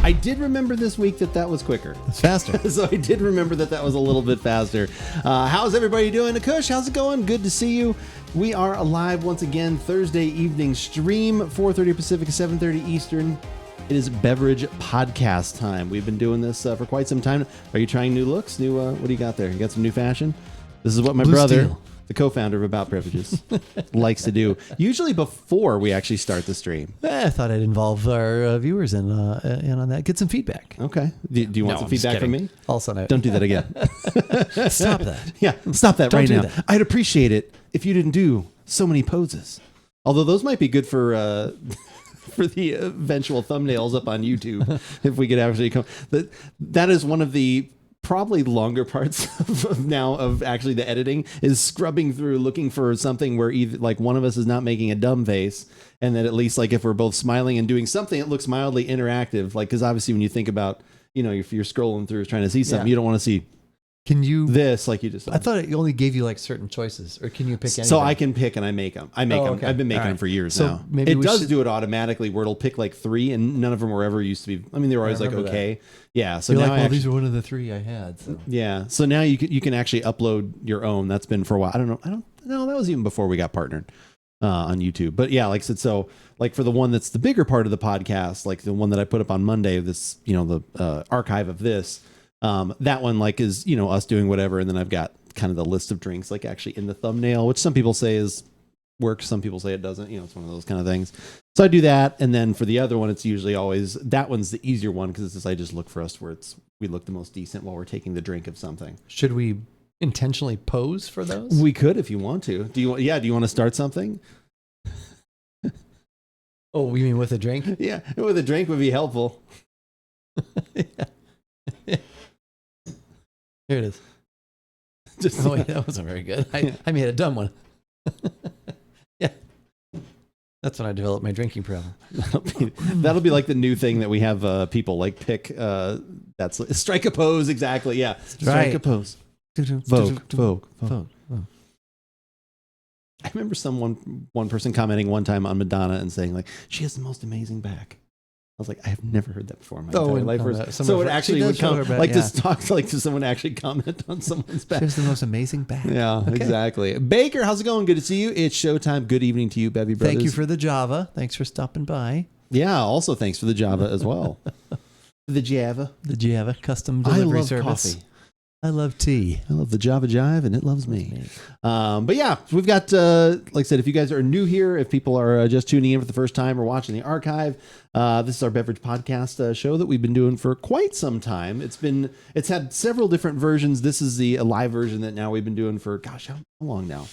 I did remember this week that was quicker. It's faster. So I did remember that was a little bit faster. How's everybody doing? Akush, how's it going? Good to see you. We are alive once again, Thursday evening stream, 4:30 Pacific, 7:30 Eastern. It is beverage podcast time. We've been doing this for quite some time. Are you trying new looks? What do you got there? You got some new fashion? This is what my brother, Steel, the co-founder of AboutBeverages, likes to do. Usually before we actually start the stream. I thought I'd involve our viewers in on that. Get some feedback. Okay. Do you want some feedback from me? Also, no. Don't do that again. Stop that. Yeah, stop that Don't right do now. that. I'd appreciate it if you didn't do so many poses. Although those might be good for for the eventual thumbnails up on YouTube, if we could actually come. That is one of the probably longer parts of actually the editing, is scrubbing through looking for something where either like one of us is not making a dumb face, and that at least like if we're both smiling and doing something that looks mildly interactive, like because obviously when you think about, if you're scrolling through trying to see something, you don't want to see Can you this like you just said. I thought it only gave you like certain choices, or can you pick anything? So I can pick and I make them. Okay. I've been making them for years now. Maybe it does do it automatically where it'll pick like 3, and none of them were ever used to be. I mean, they were always like okay. That. Yeah. So you're now like, these are one of the 3 I had. So. Yeah. So now you can actually upload your own. That's been for a while. I don't know. That was even before we got partnered on YouTube. But yeah, like I said, so like for the one that's the bigger part of the podcast, like the one that I put up on Monday, this the archive of this. That one like is us doing whatever, and then I've got kind of the list of drinks like actually in the thumbnail, which some people say works, some people say it doesn't. It's one of those kind of things. So I do that, and then for the other one, it's usually always that one's the easier one because it's just I just look for us where we look the most decent while we're taking the drink of something. Should we intentionally pose for those? We could if you want to. Do you want to start something? Oh, you mean with a drink? Yeah, with a drink would be helpful. Yeah. Here it is. Wait, that wasn't very good. I made a dumb one. Yeah. That's when I developed my drinking problem. That'll be like the new thing that we have people like pick. That's strike a pose. Exactly. Yeah. Strike a pose. Vogue. I remember one person commenting one time on Madonna and saying like, she has the most amazing back. I was like, I have never heard that before in my entire life. So it actually would come just talk like to someone actually comment on someone's back. She has the most amazing back. Yeah, okay. Exactly. Baker, how's it going? Good to see you. It's showtime. Good evening to you, Bevy Brothers. Thank you for the Java. Thanks for stopping by. Yeah, also thanks for the Java as well. The Java custom delivery service. Coffee. I love tea. I love the Java Jive, and it loves me. But yeah, we've got, like I said, if you guys are new here, if people are just tuning in for the first time or watching the archive, this is our beverage podcast show that we've been doing for quite some time. It's had several different versions. This is the live version that now we've been doing for, how long now?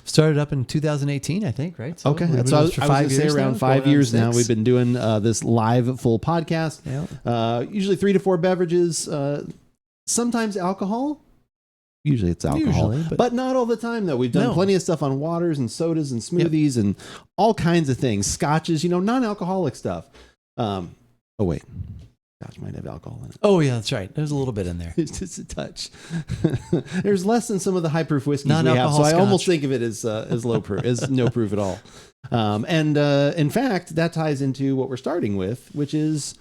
Started up in 2018, I think, right? So okay. So I was going to say around 5 years now. We've been doing this live full podcast. Yeah. Usually 3 to 4 beverages. Sometimes alcohol. Usually it's alcohol. But not all the time, though. We've done plenty of stuff on waters and sodas and smoothies and all kinds of things. Scotches, non-alcoholic stuff. Oh, wait. Scotch might have alcohol in it. Oh, yeah, that's right. There's a little bit in there. It's just a touch. There's less than some of the high-proof whiskeys we have, so I almost think of it as low proof, as no proof at all. And in fact, that ties into what we're starting with, which is...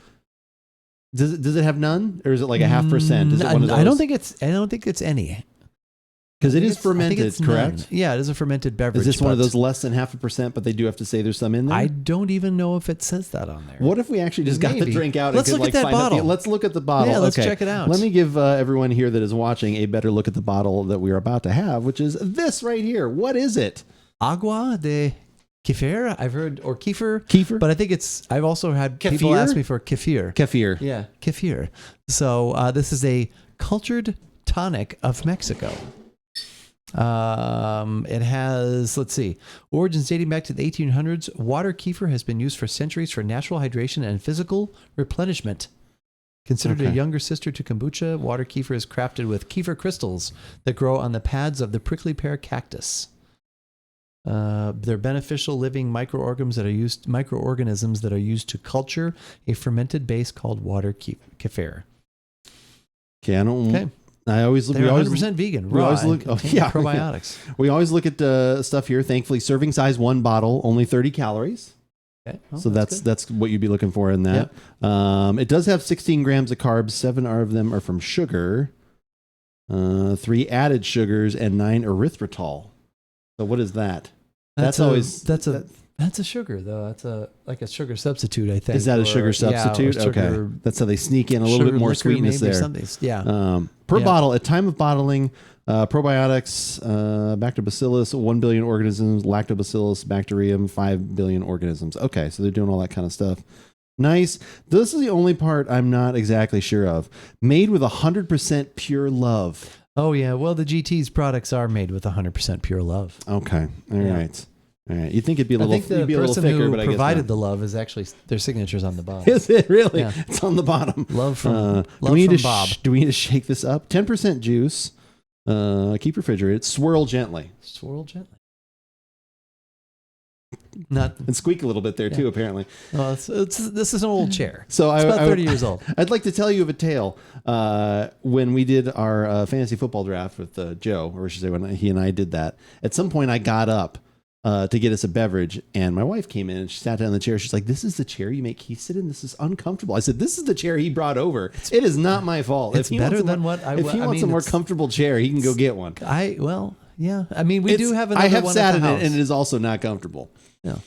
Does it have none, or is it like a 0.5%? Is it one of those? I don't think it's any. Because it is fermented, correct? None. Yeah, it is a fermented beverage. Is this one of those less than 0.5%, but they do have to say there's some in there? I don't even know if it says that on there. What if we actually just got the drink out? Let's and look at that bottle. Let's look at the bottle. Yeah, let's check it out. Let me give everyone here that is watching a better look at the bottle that we are about to have, which is this right here. What is it? Agua de Kefir, I've heard, or kefir, but I think I've also had people ask me for kefir. Yeah, kefir. So this is a cultured tonic of Mexico. It has, let's see, origins dating back to the 1800s. Water kefir has been used for centuries for natural hydration and physical replenishment. Considered a younger sister to kombucha, water kefir is crafted with kefir crystals that grow on the pads of the prickly pear cactus. They're beneficial living microorganisms that are used to culture a fermented base called water kefir. Okay, I always look. They're 100% vegan. We always look. Probiotics. We always look at stuff here. Thankfully, serving size 1 bottle, only 30 calories. Okay. Well, So that's what you'd be looking for in that. Yep. It does have 16 grams of carbs. 7 of them are from sugar. 3 added sugars and 9 erythritol. So what is that? That's a sugar though. That's like a sugar substitute, I think. Is that a sugar substitute? Okay. That's how they sneak in a little bit more sweetness there. Yeah. Per bottle, at time of bottling, probiotics, Lactobacillus, 1 billion organisms, Lactobacillus, Bacterium, 5 billion organisms. Okay, so they're doing all that kind of stuff. Nice. This is the only part I'm not exactly sure of. Made with 100% pure love. Oh, yeah. Well, the GT's products are made with 100% pure love. Okay. All right. You'd think it'd be a little, thicker, but I guess the person who provided the love is actually their signatures on the bottom. Is it really? Yeah. It's on the bottom. Love from Bob. Do we need to shake this up? 10% juice. Keep refrigerated. Swirl gently. And squeak a little bit there too, apparently. Well, this is an old chair. So it's about 30 years old. I'd like to tell you of a tale. When we did our fantasy football draft with Joe, or I should say when he and I did that, at some point I got up to get us a beverage, and my wife came in and she sat down in the chair. She's like, "This is the chair you make Keith sit in? This is uncomfortable." I said, "This is the chair he brought over. It is not my fault. It's better than what I If he wants a more comfortable chair, he can go get one." Yeah. I mean, we do have another one. I have sat in it, and it is also not comfortable. Yeah.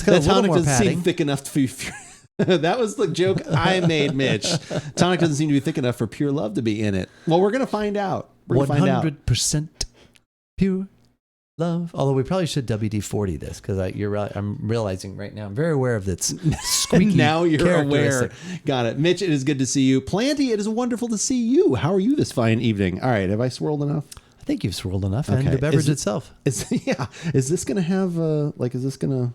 That Tonic doesn't seem thick enough to be. That was the joke I made, Mitch. Tonic doesn't seem to be thick enough for pure love to be in it. Well, we're gonna find out. 100% pure love. Although we probably should WD-40 this because I'm realizing right now I'm very aware of its squeaky. Now you're aware. Got it, Mitch. It is good to see you, Planty. It is wonderful to see you. How are you this fine evening? All right, have I swirled enough? I think you've swirled enough, and the beverage itself. Is this gonna have is this gonna?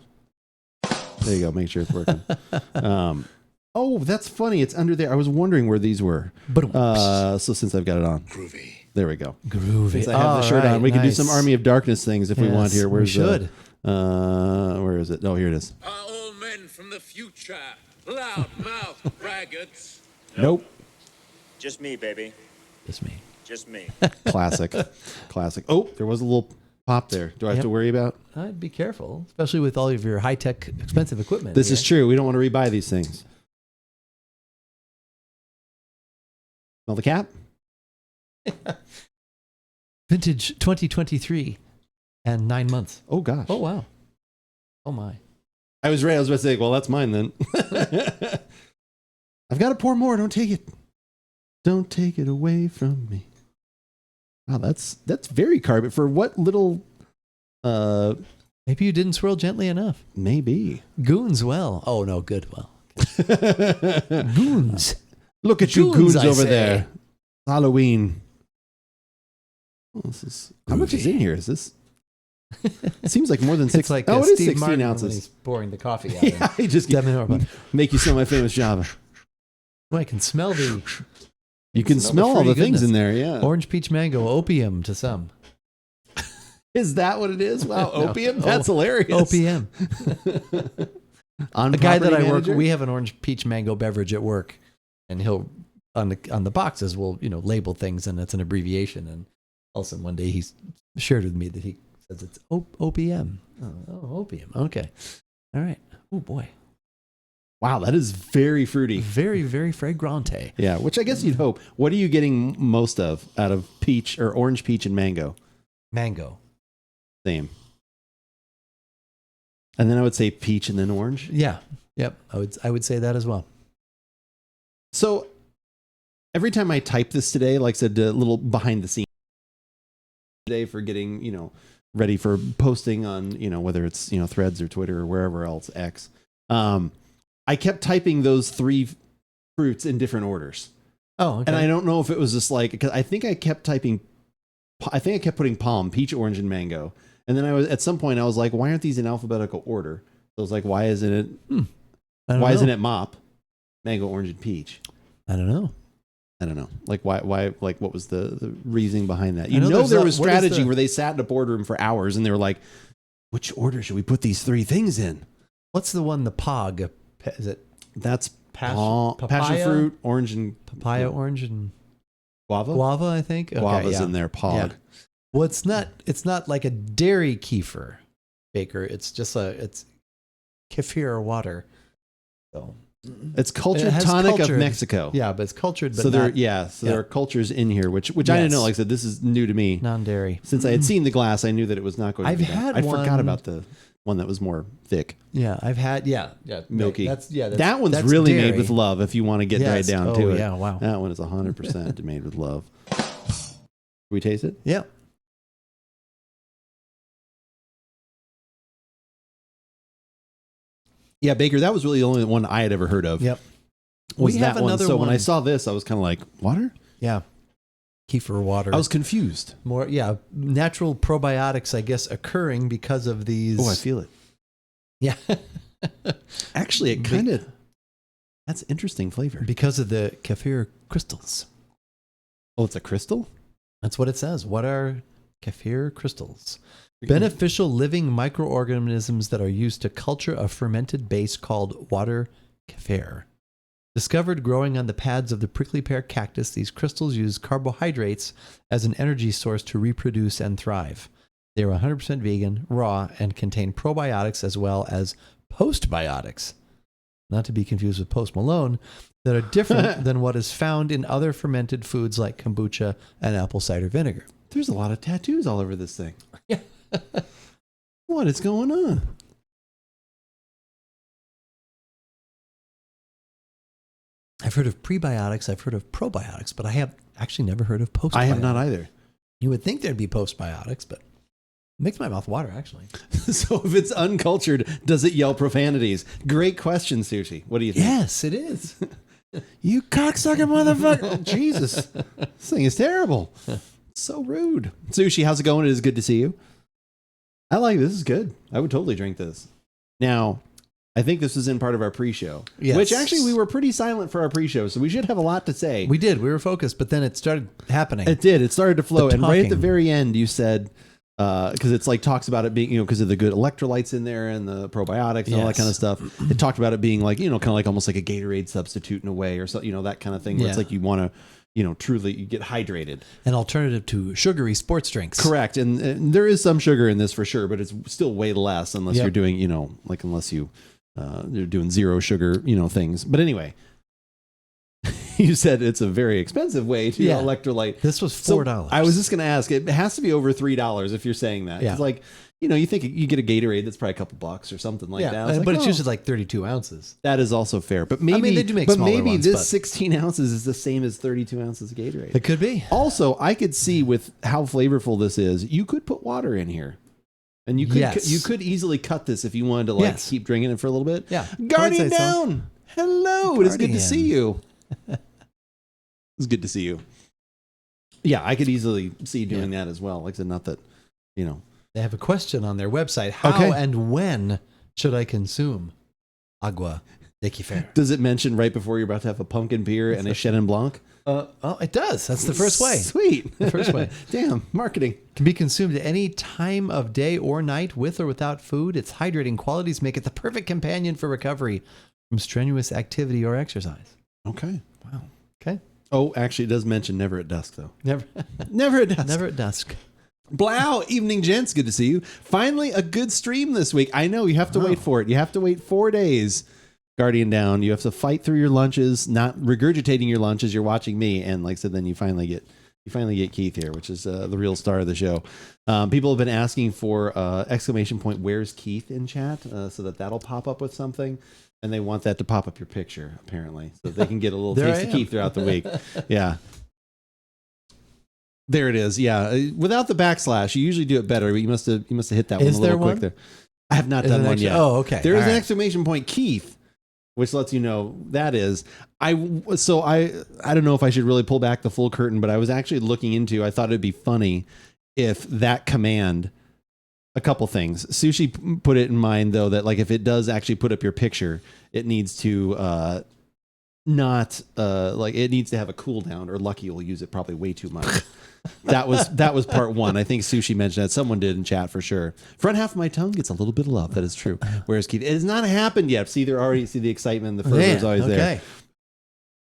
There you go. Make sure it's working. Oh, that's funny. It's under there. I was wondering where these were. So since I've got it on. Groovy. There we go. Groovy. Since I have the shirt on, we can do some Army of Darkness things if we want here. We should. Where is it? Oh, here it is. Are all men from the future loud-mouthed braggarts? Nope. Just me, baby. Just me. Classic. Oh, there was a little pop there. Do I have to worry about? I'd be careful, especially with all of your high-tech, expensive equipment. This is true. We don't want to rebuy these things. Smell the cap? Vintage 2023 and 9 months. Oh, gosh. Oh, wow. Oh, my. I was about to say, well, that's mine then. I've got to pour more. Don't take it. Don't take it away from me. Wow, that's very carbon for what little. Maybe you didn't swirl gently enough. Maybe. Goons well. Oh no, good well. Goons. Look at you goons over there. Halloween. Oh, how much is in here? Is this? It seems like more than 6. It's like it is Steve 16 Martin ounces. when he's pouring the coffee out. Yeah, he just make you smell my famous Java. Well, I can smell the. You can smell all the things in there, yeah. Orange, peach, mango, opium to some. Is that what it is? Wow, opium? That's hilarious. OPM. A guy that I work with, we have an orange, peach, mango beverage at work, and he'll on the boxes will label things, and it's an abbreviation. And all of a sudden one day he shared with me that he says it's OPM. Oh, opium. Okay, all right. Oh boy. Wow, that is very fruity. Very, very fragrante. Yeah, which I guess you'd hope. What are you getting most of out of peach or orange, peach, and mango? Mango. Same. And then I would say peach and then orange. Yeah. Yep. I would say that as well. So every time I type this today, like I said, a little behind the scenes today for getting, ready for posting on, whether it's, Threads or Twitter or wherever else, X. I kept typing those 3 fruits in different orders. Oh, okay. And I don't know if it was just because I think I kept putting palm, peach, orange, and mango. And then at some point I was like, why aren't these in alphabetical order? So I was like, why isn't it, isn't it mop, mango, orange, and peach? I don't know. Like why, like what was the reasoning behind that? There was strategy where they sat in a boardroom for hours and they were like, which order should we put these 3 things in? What's the one, the POG? Is it? That's passion fruit, orange and papaya, orange and guava. Guava, I think. Okay, Guava's in there. Pog. Yeah. Well, it's not like a dairy kefir, Baker. It's just it's kefir water. So It's cultured It has tonic cultured. of Mexico. yeah, but it's cultured, but So not there are cultures in here, which I didn't know. Like I said, this is new to me. non-dairy. Since I had seen the glass, I knew that it was not going to I've be that. had I forgot one- about the one that was more thick, Yeah, I've had milky. That's that one's that's really dairy. made with love. If you want to get right down to it, yeah, wow. that one is 100% made with love. Can we taste it? Yeah. Yeah, Baker. That was really the only one I had ever heard of. Yep. Was We that have one? another So when I one. saw this, I was kind of like, water. Yeah. Kefir water. I was confused. more natural probiotics, I guess, occurring because of these. Oh, I feel it. Yeah. Actually, it kind of. That's interesting flavor. because of the kefir crystals. Oh, it's a crystal. That's what it says. What are kefir crystals? Beneficial living microorganisms that are used to culture a fermented base called water kefir. Discovered growing on the pads of the prickly pear cactus, these crystals use carbohydrates as an energy source to reproduce and thrive. They are 100% vegan, raw, and contain probiotics as well as postbiotics, not to be confused with Post Malone, that are different than what is found in other fermented foods like kombucha and apple cider vinegar. There's a lot of tattoos all over this thing. Yeah. What is going on? I've heard of prebiotics, I've heard of probiotics, but I have actually never heard of postbiotics. I have not either. You would think there'd be postbiotics, but it makes my mouth water, actually. So if it's uncultured, does it yell profanities? Great question, Sushi. What do you think? Yes, it is. You cocksucker motherfucker. Oh, Jesus. This thing is terrible. So rude. Sushi, how's it going? It is good to see you. I like this. Is good. I would totally drink this. Now, I think this was in part of our pre-show. Yes. Which actually we were pretty silent for our pre-show, so we should have a lot to say. We did. We were focused, but then it started happening. It did. It started to flow. The And right at the talking. very end, you said, because it's like talks about it being, because of the good electrolytes in there and the probiotics and all that Yes. kind of stuff. It talked about it being like, kind of like almost like a Gatorade substitute in a way or so, that kind of thing where it's Yeah. like you want to, truly you get hydrated. An alternative to sugary sports drinks. Correct. And there is some sugar in this for sure, but it's still way less unless Yep. you're doing, unless you're doing zero sugar, things. But anyway, you said it's a very expensive way to Yeah. electrolyte. This was So $4. I was just going to ask, it has to be over $3 if you're saying that. Yeah. It's like, you think you get a Gatorade that's probably a couple bucks or something like that. I was but like, it's oh, usually like 32 ounces. that is also fair. But maybe, they do make but smaller maybe ones, this but- 16 ounces is the same as 32 ounces of Gatorade. It could be. Also, I could see with how flavorful this is, you could put water in here. And you could Yes. you could easily cut this if you wanted to Yes. keep drinking it for a little bit. Yeah. Guardian I would say so. down. Hello. It is good to Guardian. see you. It's good to see you. Yeah, I could easily see doing that as well. Like I said, not that, They have a question on their website. How Okay. and when should I consume agua de kefir? Does it mention right before you're about to have a pumpkin beer and a Chenin Blanc? It does. That's the first way. Sweet. The first way. Damn, marketing. Can be consumed at any time of day or night with or without food. Its hydrating qualities make it the perfect companion for recovery from strenuous activity or exercise. Okay. Wow. Okay. Oh, actually, it does mention never at dusk, though. Never, Never at dusk. never at dusk. Blow, evening gents, good to see you. Finally, a good stream this week. I know you have to wait for it. You have to wait 4 days, Guardian Down. You have to fight through your lunches, not regurgitating your lunches. You're watching me, and like I said, then you finally get Keith here, which is the real star of the show. People have been asking for ! Where's Keith in chat, so that'll pop up with something. And they want that to pop up your picture, apparently, so they can get a little There taste I of am. Keith throughout the week. Yeah. There it is. Yeah. Without the backslash, you usually do it better, but you must have hit that Is one a there little quick one? there. I have not Is done it one actually- yet. Oh, okay. There is All an right. exclamation point Keith, which lets you know that is. I don't know if I should really pull back the full curtain, but I was actually looking into, I thought it'd be funny if that command, a couple things. Sushi put it in mind though, that like if it does actually put up your picture, it needs to it needs to have a cooldown, or Lucky will use it probably way too much. That was part one. I think Sushi mentioned that. Someone did in chat for sure. Front half of my tongue gets a little bit of love. That is true. Whereas Keith, it has not happened yet. See, see the excitement, the fervor is always there.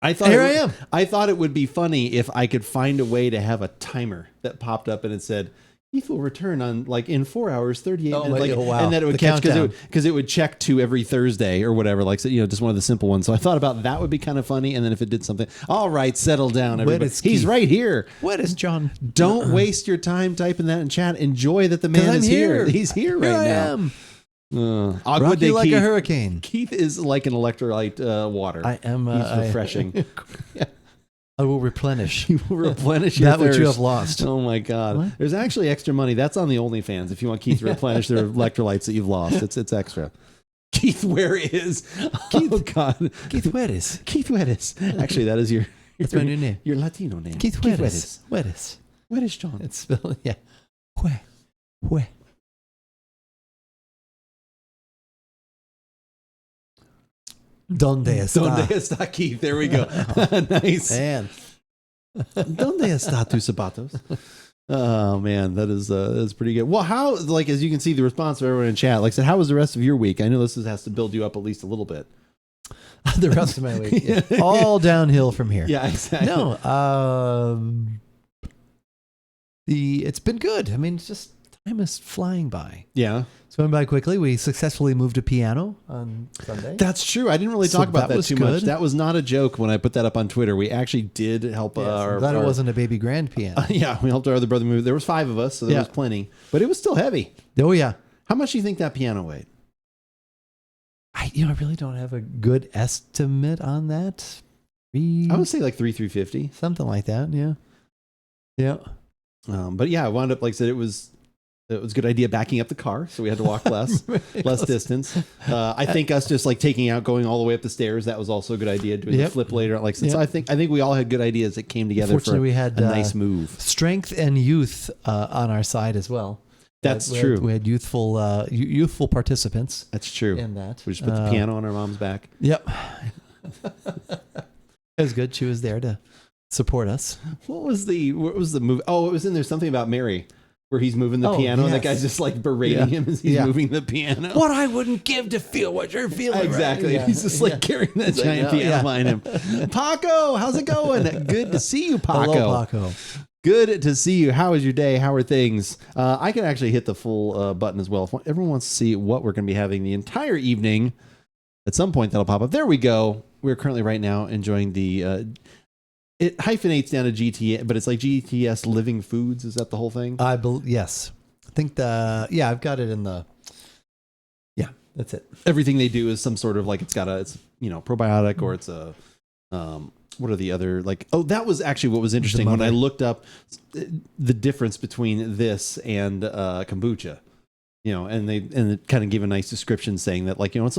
I thought Here I am. I thought it would be funny if I could find a way to have a timer that popped up and it said, Keith will return on like in 4 hours, 38 Oh, minutes. Like, wow. And then it would The catch countdown. because it would check to every Thursday or whatever. Like, so, just one of the simple ones. So I thought about that would be kind of funny. And then if it did something, all right, settle down, everybody. is He's Keith? right here. What is John? Don't waste your time typing that in chat. Enjoy that the man I'm is here. here. He's here right I now. am. Agua Rock de you like Keith. a hurricane. Keith is like an electrolyte water. I am. He's refreshing. I will replenish You will replenish your that which you thirst. have lost. Oh my God! What? There's actually extra money. That's on the OnlyFans. If you want Keith to replenish their electrolytes that you've lost, it's extra. Keith, where is? Keith, oh God, Keith Juarez. Keith Juarez. Actually, that is your. That's my new name. Your Latino name. Keith Juarez. Juarez. Where is John? It's spelled, yeah. Hue. ¿Dónde está? ¿Dónde está Keith? There we go. Nice. Man. ¿Dónde está tus zapatos? Oh man, that is pretty good. Well, how, like, as you can see the response of everyone in chat, like I said, how was the rest of your week? I know this has to build you up at least a little bit. The rest of my week. Yeah. All downhill from here. Yeah, exactly. No. It's been good. I mean, it's just time is flying by. Yeah. It's going by quickly. We successfully moved a piano on Sunday. That's true. I didn't really So talk about that that was too good. much. That was not a joke when I put that up on Twitter. We actually did help Yes, our... I'm glad it wasn't a baby grand piano. yeah, we helped our other brother move. There was 5 of us, so there Yeah. was plenty. But it was still heavy. Oh, yeah. How much do you think that piano weighed? I really don't have a good estimate on that. I would say like 350. Something like that. Yeah. Yeah. But yeah, I wound up, like I said, it was a good idea backing up the car, so we had to walk less distance. I think us just like taking out, going all the way up the stairs, that was also a good idea. Doing the flip later, like so. Yep. So I think we all had good ideas that came together for Fortunately, we had a nice move. Strength and youth on our side as well. That's We true. We had youthful participants That's true. in that. We just put the piano on our mom's back. Yep. It was good. She was there to support us. What was the movie? Oh, it was in there something about Mary, where he's moving the piano, and that guy's just like berating him as he's moving the piano. What I wouldn't give to feel what you're feeling. Exactly. Right? Yeah. He's just like carrying that giant piano behind him. Paco, how's it going? Good to see you, Paco. Hello, Paco. Good to see you. How was your day? How are things? I can actually hit the full button as well. If everyone wants to see what we're going to be having the entire evening, at some point that'll pop up. There we go. We're currently right now enjoying the... it hyphenates down to GT, but it's like GTS Living Foods. Is that the whole thing? Yes. I think I've got it in the... Yeah, that's it. Everything they do is some sort of like, it's probiotic, or it's a... what are the other, like, oh, that was actually what was interesting when I looked up the difference between this and kombucha, and it kind of gave a nice description saying that, like, it's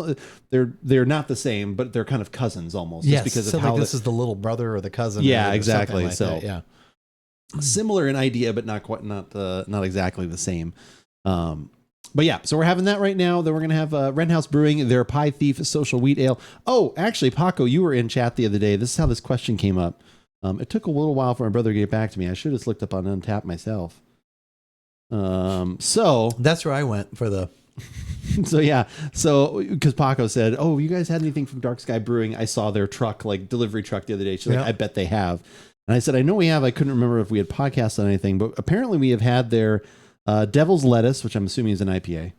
they're not the same, but they're kind of cousins almost. Yes, just because so of how like this is the little brother or the cousin. Yeah, or exactly. Like So that. Yeah, similar in idea, but not exactly the same. But yeah, so we're having that right now. Then we're going to have Wren House Brewing, their Pie Thief Social Wheat Ale. Oh, actually, Paco, you were in chat the other day. This is how this question came up. It took a little while for my brother to get back to me. I should have just looked up on Untappd myself. So that's where I went for the... So because Paco said, oh, you guys had anything from Dark Sky Brewing? I saw their truck, like delivery truck the other day. She's like, I bet they have. And I said, I know we have. I couldn't remember if we had podcasts on anything, but apparently we have had their Devil's Lettuce, which I'm assuming is an IPA.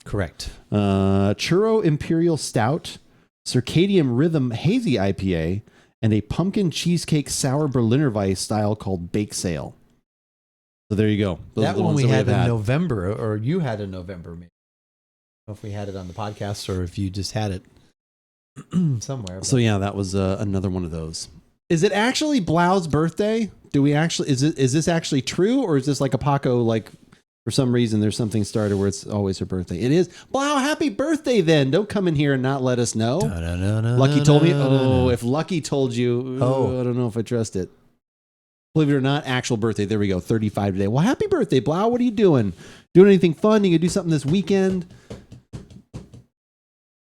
Correct. Churro Imperial Stout, Circadian Rhythm Hazy IPA, and a pumpkin cheesecake sour Berliner Weiss style called Bake Sale. So there you go. Those that are the one ones we that had in November, or you had in November, maybe. I don't know if we had it on the podcast or if you just had it somewhere. So yeah, that was another one of those. Is it actually Blau's birthday? Do we actually, is this actually true, or is this like a Paco, like for some reason there's something started where it's always her birthday? It is. Blau, happy birthday then. Don't come in here and not let us know. Lucky told me. Oh, if Lucky told you, I don't know if I trust it. Believe it or not, actual birthday. There we go. 35 today. Well, happy birthday, Blau. What are you doing? Doing anything fun? You gonna do something this weekend?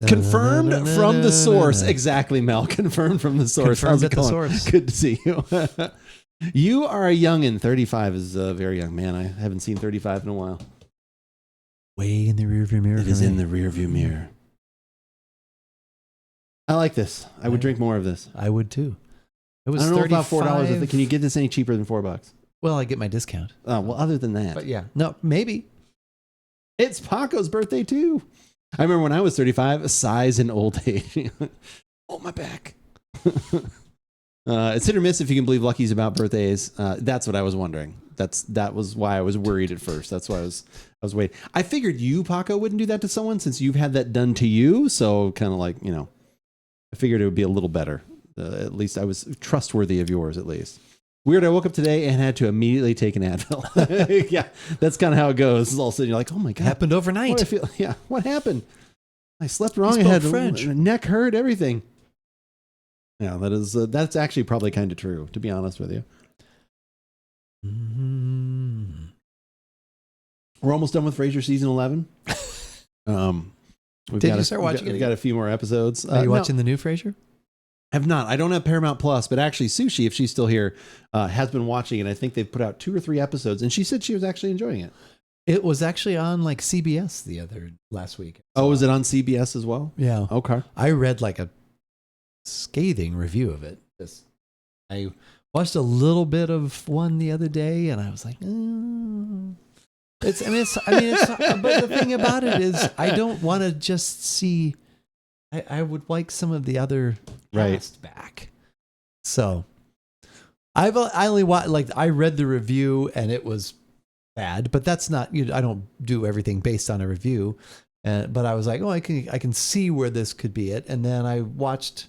Confirmed from the source. Exactly, Mel. Confirmed from the source. Confirmed How's it at the going? source. Good to see you. You are a youngin'. 35 is a very young man. I haven't seen 35 in a while. Way in the rearview mirror. It is in the rearview mirror. I like this. I would drink more of this. I would too. It was I don't know about $4. $35. Can you get this any cheaper than $4? Well, I get my discount. Well, other than that. But yeah, no, maybe. It's Paco's birthday, too. I remember when I was 35, size and old age. Oh, my back. It's hit or miss if you can believe Lucky's about birthdays. That's what I was wondering. That was why I was worried at first. That's why I was waiting. I figured you, Paco, wouldn't do that to someone since you've had that done to you. So kind of like, I figured it would be a little better. At least I was trustworthy of yours, at least. Weird, I woke up today and had to immediately take an Advil. Yeah, that's kind of how it goes. All of a sudden, you're like, oh my God. Happened overnight. What happened? I slept wrong. You I had French. neck hurt, everything. Yeah, that's actually probably kind of true, to be honest with you. Mm-hmm. We're almost done with Frasier season 11. Did you start watching it? We've got a few more episodes. Are you watching the new Frasier? Have not. I don't have Paramount Plus, but actually Sushi, if she's still here, has been watching it. I think they've put out 2 or 3 episodes, and she said she was actually enjoying it. It was actually on like CBS last week. Oh, was it on CBS as well? Yeah. Okay. I read like a scathing review of it. I watched a little bit of one the other day, and I was like, but the thing about it is, I don't want to just see. I would like some of the other cast back. So I only watched, like, I read the review and it was bad, but that's not, I don't do everything based on a review. But I was like, I can see where this could be it. And then I watched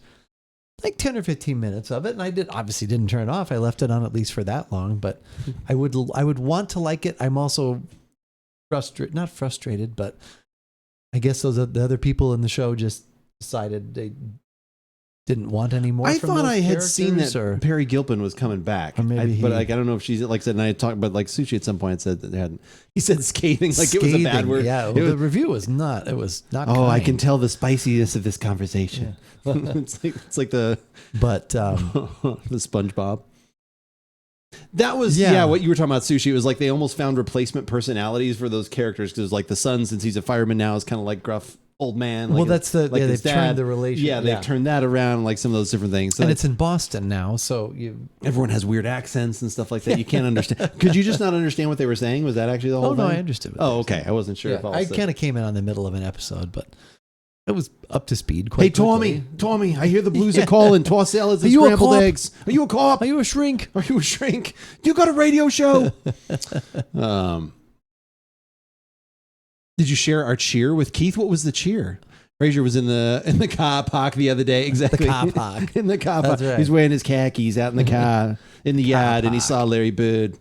like 10 or 15 minutes of it, and I obviously didn't turn it off. I left it on at least for that long, but I would want to like it. I'm also not frustrated, but I guess the other people in the show just decided they didn't want any more. I thought I had seen that Perry Gilpin was coming back, but I don't know if she's, like I said, and I talked, but like Sushi at some point said that they hadn't. He said scathing, like it was a bad word. Yeah, the review was not. It was not. Oh, kind. I can tell the spiciness of this conversation. Yeah. it's like the the SpongeBob. That was what you were talking about, Sushi. It was like they almost found replacement personalities for those characters, because like the son, since he's a fireman now, is kind of like gruff old man. Well, that's they've dad. turned the relationship. Yeah, they've turned that around, like some of those different things. So and it's in Boston now, so everyone has weird accents and stuff like that. You can't understand. Could you just not understand what they were saying? Was that actually the whole thing? No, I understood. Oh, okay. I wasn't sure. Yeah, if I kind of came in on the middle of an episode, but it was up to speed quite quickly. Tommy, I hear the blues are calling. Toss salads and you scrambled eggs. Are you a cop? Are you a shrink? Are you a shrink? You got a radio show? Did you share our cheer with Keith? What was the cheer? Frasier was in the car park the other day. Exactly. The car park. In the car park. Right. He's wearing his khakis out in the car, in the yard, and he saw Larry Bird.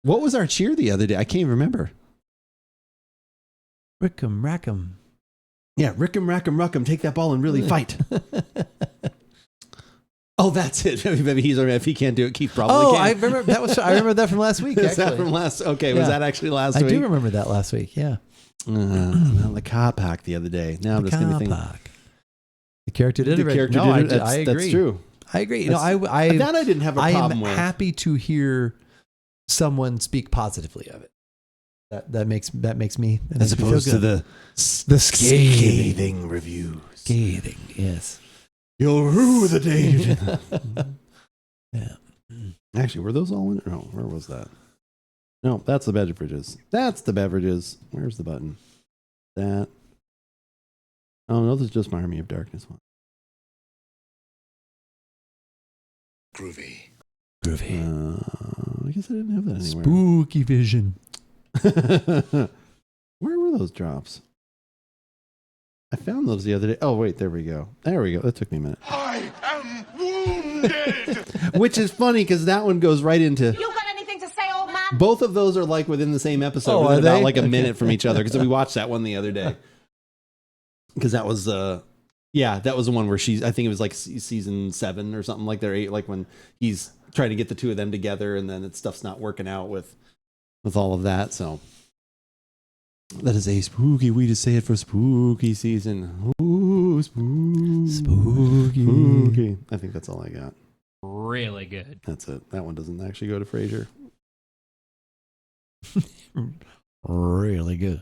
What was our cheer the other day? I can't even remember. Rick'em Rack'em. Yeah, Rick'em Rack'em Ruck'em. Take that ball and really fight. Oh, that's it. Maybe if he can't do it, Keith probably can. I remember that from last week. Is that from last? Okay, was that actually last week? I do remember that last week. Yeah. The car park the other day. Now I'm just going to think. The character did it. I agree. That's true. I agree. That I didn't have a problem with. I am happy to hear someone speak positively of it. That makes me, as opposed to the scathing reviews. Scathing, yes. You'll rue the day. Yeah. Actually, were those all in? No, where was that? No, that's the beverages. That's the beverages. Where's the button? That. Oh no, this is just my Army of Darkness one. Groovy. I guess I didn't have that anywhere. Spooky vision. Where were those drops? I found those the other day. Oh, wait, there we go. That took me a minute. I am wounded. Which is funny because that one goes right into. You got anything to say, old man? Both of those are like within the same episode. Oh, within are about they? like a minute from each other, because we watched that one the other day. Because that was that was the one where I think it was like season 7 or something like that, 8, like when he's trying to get the two of them together, and then stuff's not working out with all of that. So that is a spooky way to say it for spooky season. Ooh, spooky. I think that's all I got. Really good. That's it. That one doesn't actually go to Frasier. Really good.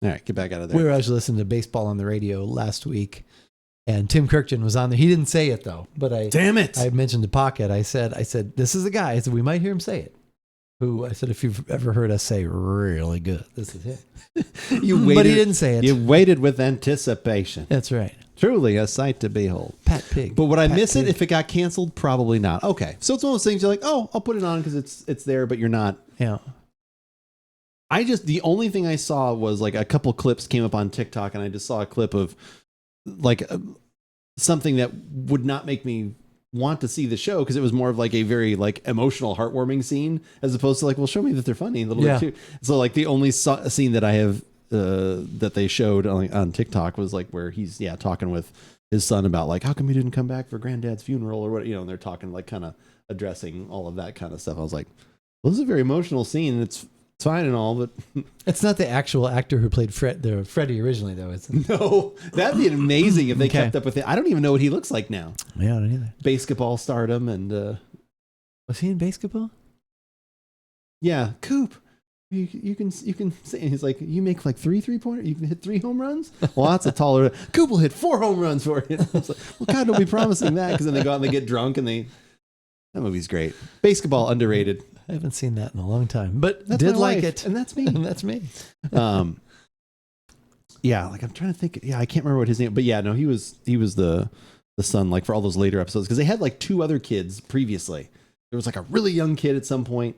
All right, get back out of there. We were actually listening to baseball on the radio last week, And Tim Kirkjian was on there. He didn't say it though, but Damn it. I mentioned to Pocket. I said, this is the guy. I said, we might hear him say it. Who I said, if you've ever heard us say really good, this is it. But he didn't say it. You waited with anticipation. That's right. Truly a sight to behold. Pat Pig. But would I Pat miss Pig. it if it got canceled? Probably not. Okay. So it's one of those things you're like, oh, I'll put it on because it's there, but you're not. Yeah. The only thing I saw was like a couple clips came up on TikTok, and I just saw a clip of like something that would not make me want to see the show because it was more of like a very like emotional, heartwarming scene as opposed to like, well, show me that they're funny a little bit too. So like the only scene that I have that they showed on TikTok was like where he's talking with his son about like, how come he didn't come back for granddad's funeral or what, and they're talking like kind of addressing all of that kind of stuff. I was like, well, this is a very emotional scene. It's fine and all, but it's not the actual actor who played Freddy originally, though. It's no, that'd be amazing if they kept up with it. I don't even know what he looks like now. Yeah, I don't either. Basketball stardom and was he in basketball? Yeah, Coop. You can say, he's like, you make like 3-pointers. You can hit 3 home runs. Well, that's a taller. Coop will hit 4 home runs for you. I was like, well, God, don't be promising that because then they go out and they get drunk and that movie's great. Basketball underrated. I haven't seen that in a long time, but That's did my like wife, it, and that's me. and that's me. Yeah, like I'm trying to think. Yeah, I can't remember what his name. But yeah, no, he was the son like for all those later episodes because they had like 2 other kids previously. There was like a really young kid at some point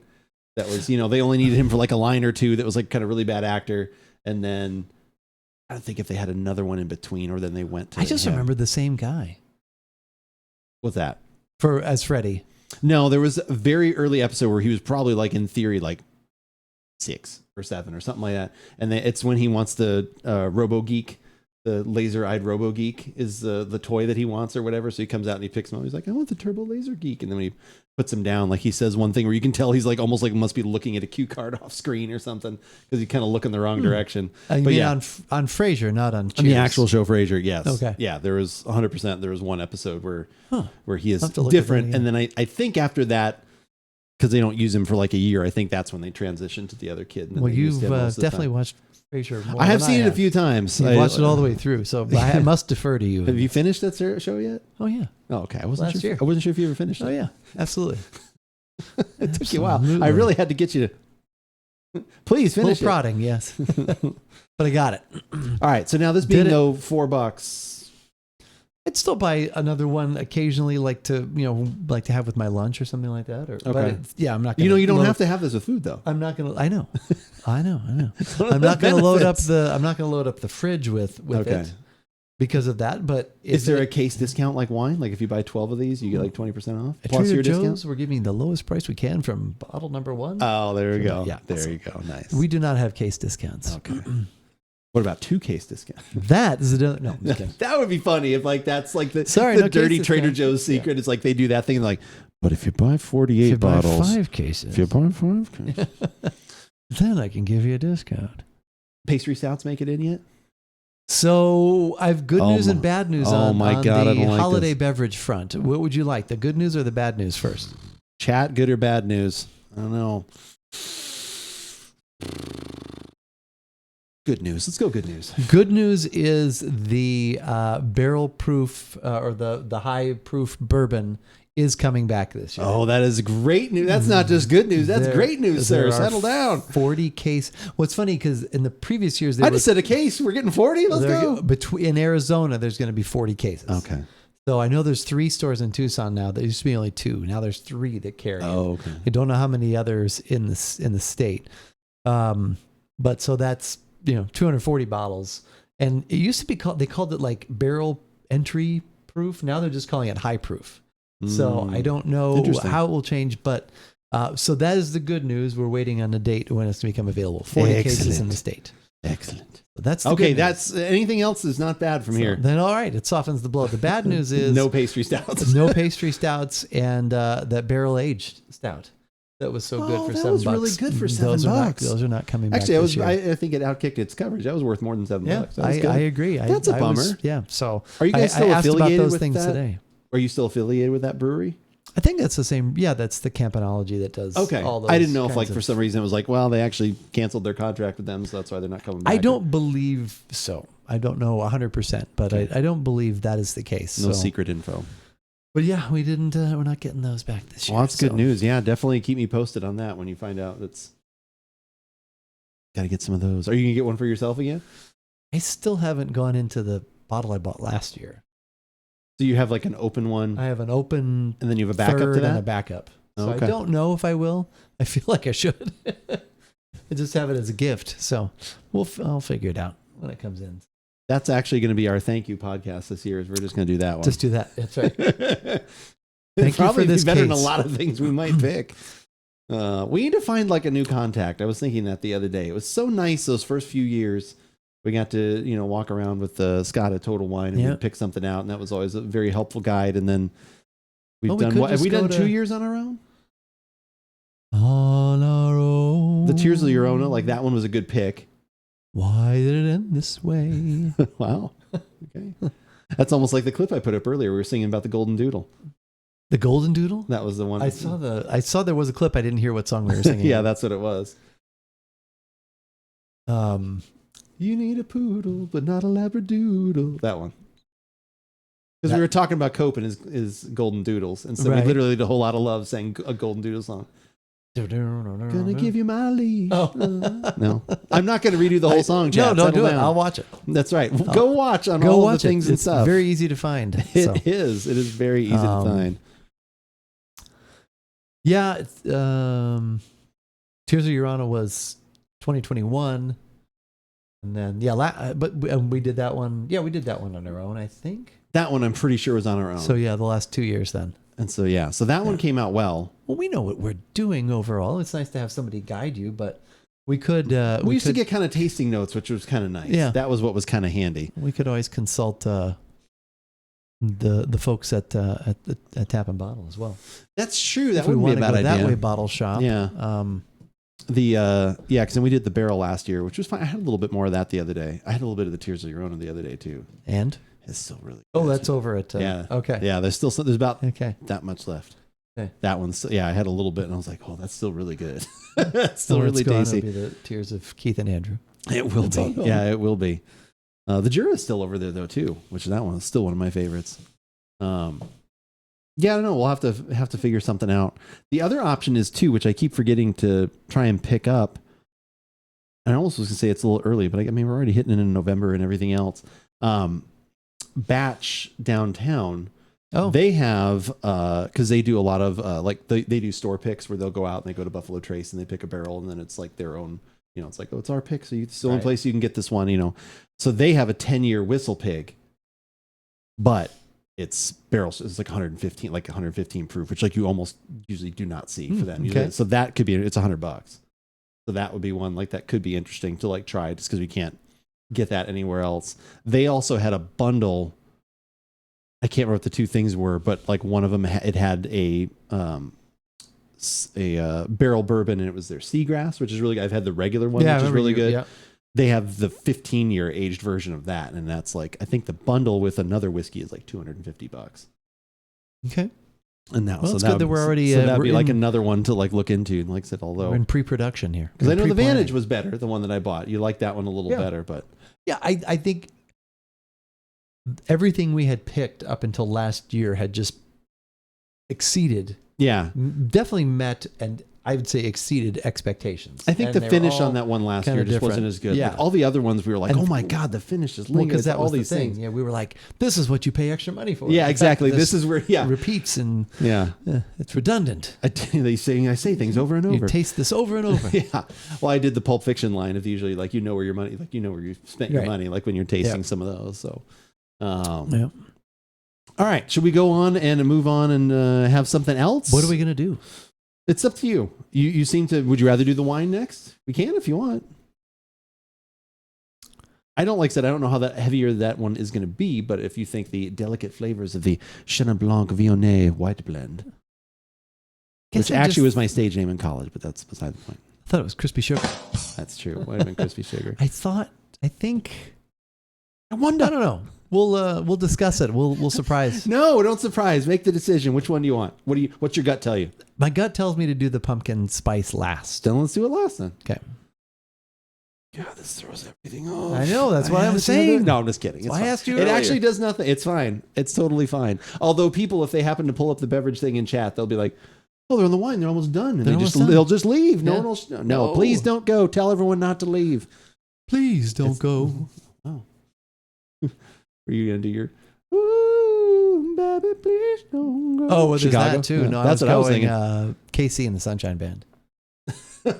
that was they only needed him for like a line or 2. That was like kind of really bad actor, and then I don't think if they had another one in between or then they went to. I just remember the same guy. What's that? As Freddy. No, there was a very early episode where he was probably like in theory like 6 or 7 or something like that, and then it's when he wants the Robo Geek, the laser-eyed Robo Geek is the toy that he wants or whatever. So he comes out and he picks him up. He's like, I want the Turbo Laser Geek, and then when he puts him down, like he says one thing where you can tell he's like almost like must be looking at a cue card off screen or something because he kind of look in the wrong direction. But yeah, on Frasier, not on Cheers. On the actual show Frasier, yes. Okay. Yeah, there was 100%. There was one episode where he is I'll have to look different, at that and then I think after that, because they don't use him for like a year, I think that's when they transition to the other kid. And then Well, they used you've him most of the definitely time. watched Frasier more I have than seen it a have. few times. You've I watched it all the way through, so I must defer to you. Have you finished that show yet? Oh yeah. Oh, okay. I wasn't Last sure. year. I wasn't sure if you ever finished it. Oh yeah. Absolutely. It took you a while. Absolutely. I really had to get you to. Please finish Little prodding, yes. But I got it. All right. So now this being though $4. I'd still buy another one occasionally, like to have with my lunch or something like that. Okay. I'm not. Gonna You don't have to have this with food though. I'm not gonna. I know. I'm of not the gonna load up benefits. the. I'm not gonna load up the fridge with Okay. it because of that. But Is there a case discount like wine? Like if you buy 12 of these, you get like 20% off at plus Trader your Joe's? discount. We're giving the lowest price we can from bottle number 1. Oh, there we go. Yeah. There you go. Nice. We do not have case discounts. Okay. What about 2 case discount? That is no. I'm just kidding. That would be funny if like that's like the No dirty case Trader discount. Joe's secret. It's like they do that thing like, but if you buy 48 If you buy bottles, 5 cases, if you buy 5 cases, then I can give you a discount. pastry stouts make it in yet? So I have good Oh news my- and bad news oh on, my on God, I the don't like holiday this. beverage front. What would you like, the good news or the bad news first? Chat, good or bad news? I don't know. Good news. Let's go. Good news. Good news is the barrel proof or the high proof bourbon is coming back this year. Oh, that is great news. That's not just good news. That's There- great news, sir. there are Settle down. 40 case. What's funny because in the previous years I just said a case. We're getting 40. Let's go. in Arizona there's going to be 40 cases. Okay. So I know there's 3 stores in Tucson now. There used to be only 2. Now there's 3 that carry it. Oh, okay. I don't know how many others in the state. But so that's 240 bottles, and it used to be they called it like barrel entry proof. Now they're just calling it high proof. So I don't know Interesting. how it will change, but so that is the good news. We're waiting on the date when it's to become available. 40 cases in Excellent. the state. Excellent. So that's the Okay, good news. that's anything else is not bad from here. Then all right, it softens the blow. The bad news is No pastry stouts. no pastry stouts and that barrel aged stout that was so good Oh, for that $7. was really good for Those $7. Those are not coming back. Actually, this year. I think it outkicked its coverage. That was worth more than $7. Yeah, That was good. I agree. That's a bummer. So Are you guys still I asked about affiliated those with things that? today. Are you still affiliated with that brewery? I think that's the same. Yeah, that's the Campanology that does. Okay. All those I didn't know if kinds like of- for some reason it was like, well, they actually canceled their contract with them, so that's why they're not coming back. I don't believe so. I don't know 100%, but I don't believe that is the case. No so. secret info. But yeah, we didn't. We're not getting those back this year. Well, that's good so. news. Yeah, definitely keep me posted on that when you find out. That's got to get some of those. Are you gonna get one for yourself again? I still haven't gone into the bottle I bought last year. So you have like an open one, I have an open and then you have a backup third to that. and a backup. So Okay. I don't know if I will. I feel like I should. I just have it as a gift. So I'll figure it out when it comes in. That's actually going to be our thank you podcast this year. Is we're just going to do that one. Just do that. That's right. Thank you for this better than a case. lot of things we might pick. We need to find like a new contact. I was thinking that the other day. It was so nice those first few years. We got to walk around with Scott at Total Wine and we'd pick something out, and that was always a very helpful guide. And then we've done what? Have we done 2 years on our own? On our own. The Tears of Llorona, like that one was a good pick. Why did it end this way? Wow. Okay. That's almost like the clip I put up earlier. We were singing about the Golden Doodle. The Golden Doodle? That was the one. I saw there was a clip. I didn't hear what song we were singing. Yeah, that's what it was. You need a poodle, but not a labradoodle. That one. Because we were talking about Cope and his Golden Doodles. And so we literally did a whole lot of love sang a Golden Doodle song. Gonna give you my leash. Oh. No. I'm not going to redo the whole song, Chad. No, Settle do it. down. I'll watch it. That's right. Go watch on all the things and it's stuff. very easy to find. It is. It is very easy to find. Yeah. Tears of Llorona was 2021. And then, but we did that one. Yeah, we did that one on our own, I think. That one I'm pretty sure was on our own. So yeah, the last 2 years then. And so, yeah. So that one came out well. Well, we know what we're doing overall. It's nice to have somebody guide you, but we could... we used to get kind of tasting notes, which was kind of nice. Yeah. That was what was kind of handy. We could always consult the folks at Tap and Bottle as well. That's true. That if we would be a want to bad go idea. that way, bottle shop. Yeah. Because then we did the barrel last year, which was fine. I had a little bit more of that the other day. I had a little bit of the Tears of Llorona the other day too. And it's still really good. Oh, that's over at yeah. Okay. Yeah, there's about that much left. Okay. That one's I had a little bit and I was like, oh, that's still really good. It's still really tasty. It'll be the Tears of Keith and Andrew. It will be. Yeah, it will be. The Jura is still over there though too, which that one is still one of my favorites. Yeah, I don't know. We'll have to figure something out. The other option is too, which I keep forgetting to try and pick up. And I almost was gonna say it's a little early, but I mean we're already hitting it in November and everything else. Batch downtown. Oh, they have because they do a lot of like they do store picks where they'll go out and they go to Buffalo Trace and they pick a barrel and then it's like their own. It's like, oh, it's our pick, so it's the only place you can get this one. So they have a 10-year Whistle Pig, but it's barrels. It's like 115 proof, which like you almost usually do not see for that. Okay. So that could be it's $100. So that would be one like that could be interesting to like try just because we can't get that anywhere else. They also had a bundle. I can't remember what the two things were, but like one of them it had a barrel bourbon and it was their Seagrass, which is really good. I've had the regular one, which is really good. Yeah. They have the 15-year aged version of that, and that's like I think the bundle with another whiskey is like $250. Okay. And now, Well, so it's good that we're already. that'd be we're like in, another one to like look into. And like I said, although we're in pre-production here, because I know the pre-planning. Vantage was better, the one that I bought. You like that one a little better, but yeah, I think everything we had picked up until last year had just exceeded. yeah, Definitely met and I would say exceeded expectations. I think And the they were finish all on that one last kinda year just wasn't different. as good. Yeah. Like, all the other ones we were like, And- oh my god, the finish is Well, lingering. because that all was these the thing. things. Yeah, we were like, this is what you pay extra money for. Yeah, In exactly. fact, This is where repeats and yeah. it's redundant. I say things over and You over. taste this over and over. Yeah. Well, I did the Pulp Fiction line of usually like where your money, like where you spent your Right. money, like when you're tasting Yeah. some of those. So, Yeah. all right, should we go on and move on and have something else? What are we gonna do? It's up to you. You seem to. Would you rather do the wine next? We can if you want. I don't like I said. I don't know how that heavier that one is going to be, but if you think the delicate flavors of the Chenin Blanc Viognier white blend, which actually was my stage name in college, but that's beside the point. I thought it was crispy sugar. That's true. Might have been crispy sugar. I think. I wonder. I don't know. We'll discuss it. We'll surprise. No, don't surprise. Make the decision. Which one do you want? What's your gut tell you? My gut tells me to do the pumpkin spice last. Then let's do it last then. Okay. God, this throws everything off. I know. That's what I'm saying. No, I'm just kidding. It's I fine. asked you It earlier. actually does nothing. It's fine. It's totally fine. Although people, if they happen to pull up the beverage thing in chat, they'll be like, "Oh, they're on the wine. They're almost done," and they'll just leave. No one will. No, please don't go. Tell everyone not to leave. Please don't go. Oh, are you gonna do your? Ooh, baby, please don't go. Oh, well, there's Chicago? that too. Yeah, No, that's what I was thinking. KC and the Sunshine Band.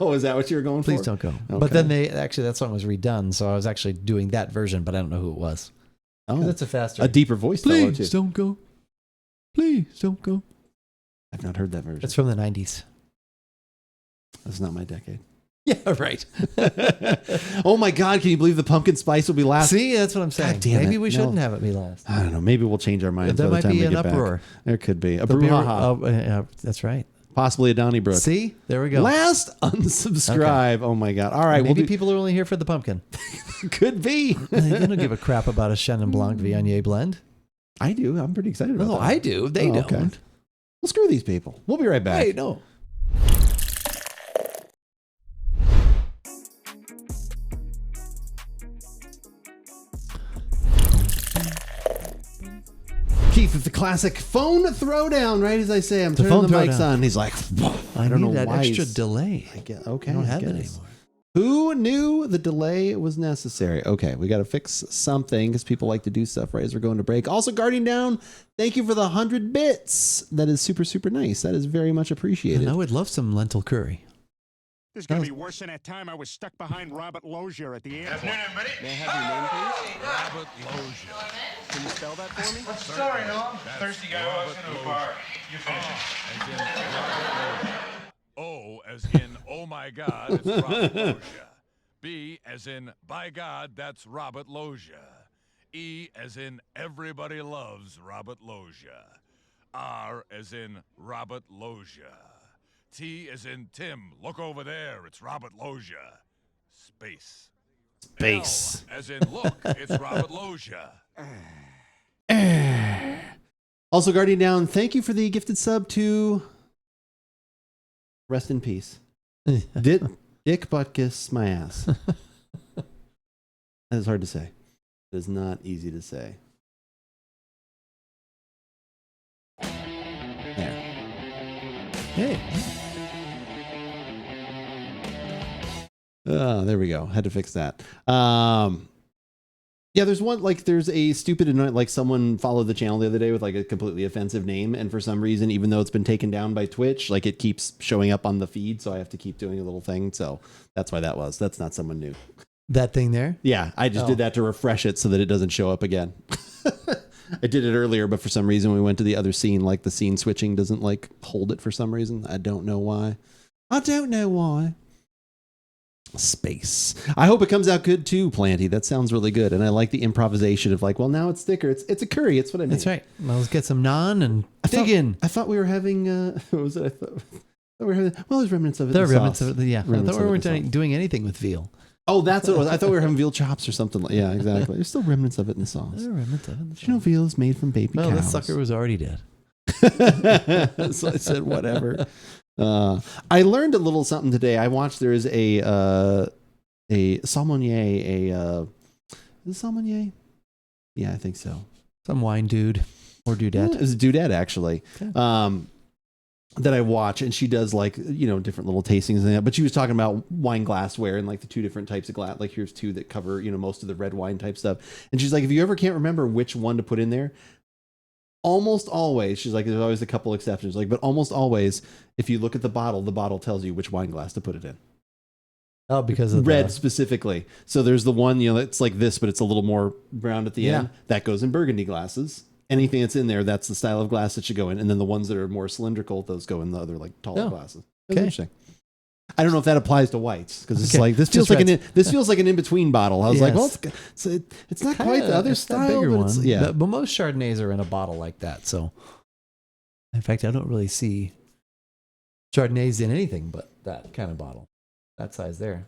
Oh, is that what you were going Please for? don't go. Okay. But then that song was redone, so I was actually doing that version, but I don't know who it was. Oh, That's a faster. a deeper voice. Fellow Please too. don't go. Please don't go. I've not heard that version. It's from the 90s. That's not my decade. Yeah, right. Oh my God! Can you believe the pumpkin spice will be last? See, that's what I'm saying. God damn Maybe it. we No. shouldn't have it be last. I don't know. Maybe we'll change our minds. There by the might time be we an get back. uproar. There could be a There'll be brouhaha. that's right. Possibly a Donnybrook. See, there we go. Last unsubscribe. Oh my God! All right, Maybe we'll people are only here for the pumpkin. could be. They don't give a crap about a Chenin Blanc Viognier blend. I do. I'm pretty excited about No, that. I do. They don't. Okay. Well, screw these people. We'll be right back. Hey, no. Keith, it's the classic phone throwdown, right as I say. I'm turning phone the mics throwdown. on. He's like, I don't know that why. extra he's- delay. I guess, okay. I don't I have it guess. anymore. Who knew the delay was necessary? Okay, we got to fix something because people like to do stuff right as we're going to break. Also, Guardian Down, thank you for the 100 bits. That is super, super nice. That is very much appreciated. And I would love some lentil curry. This is going to be worse than that time I was stuck behind Robert Lozier at the airport. May I have your name, please? Robert Lozier. Can you spell that for me? Sorry, no. Thirsty guy walks into a bar. You finish it. As in Robert Lozier. O as in, oh my God, it's Robert Lozier. B as in, by God, that's Robert Lozier. E as in, everybody loves Robert Lozier. R as in, Robert Lozier. T as in, Tim, look over there, it's Robert Lozier. Space. Space. L as in, look, it's Robert Lozier. Also, Guardian Down, thank you for the gifted sub to rest in peace. Dick Butkus, my ass. That is hard to say. It is not easy to say. There. Hey. There we go. Had to fix that. Yeah, there's one, like, there's a stupid, like, someone followed the channel the other day with, like, a completely offensive name, and for some reason, even though it's been taken down by Twitch, like, it keeps showing up on the feed, so I have to keep doing a little thing, so that's why that was. That's not someone new. That thing there? Yeah, I just did that to refresh it so that it doesn't show up again. I did it earlier, but for some reason, when we went to the other scene, like, the scene switching doesn't, like, hold it for some reason. I don't know why. Space. I hope it comes out good too, Planty. That sounds really good. And I like the improvisation of like, well, now it's thicker. It's a curry. It's what I mean. That's right. Well, let's get some naan and dig in. I thought we were having, what was it? I thought we were having, well, there's remnants of it. There are in remnants sauce. of it. Yeah. I Remnants thought we of it weren't in sauce. doing anything with veal. Oh, that's what it was. I thought we were having veal chops or something. Yeah, exactly. There's still remnants of it in the sauce. There are remnants of it. Did you know veal is made from baby Well, cows? this sucker was already dead. So I said, whatever. I learned a little something today. I watched, there is a sommelier, is it sommelier? Yeah, I think so. Some wine dude or It dudette. was a dudette, actually. Okay. That I watch, and she does like, you know, different little tastings and that. But she was talking about wine glassware and like the two different types of glass. Like here's two that cover, you know, most of the red wine type stuff. And she's like, if you ever can't remember which one to put in there, almost always, she's like, there's always a couple exceptions. Like, but almost always, if you look at the bottle tells you which wine glass to put it in. Oh, because of Red specifically. So there's the one, you know, that's like this, but it's a little more round at the end. That goes in burgundy glasses. Anything that's in there, that's the style of glass that should go in. And then the ones that are more cylindrical, those go in the other like taller glasses. That's interesting. I don't know if that applies to whites because it's like this feels like an in between bottle. I was like, well, it's not quite the other style, bigger but one. it's, yeah. But most Chardonnays are in a bottle like that. So, in fact, I don't really see Chardonnays in anything but that kind of bottle, that size there.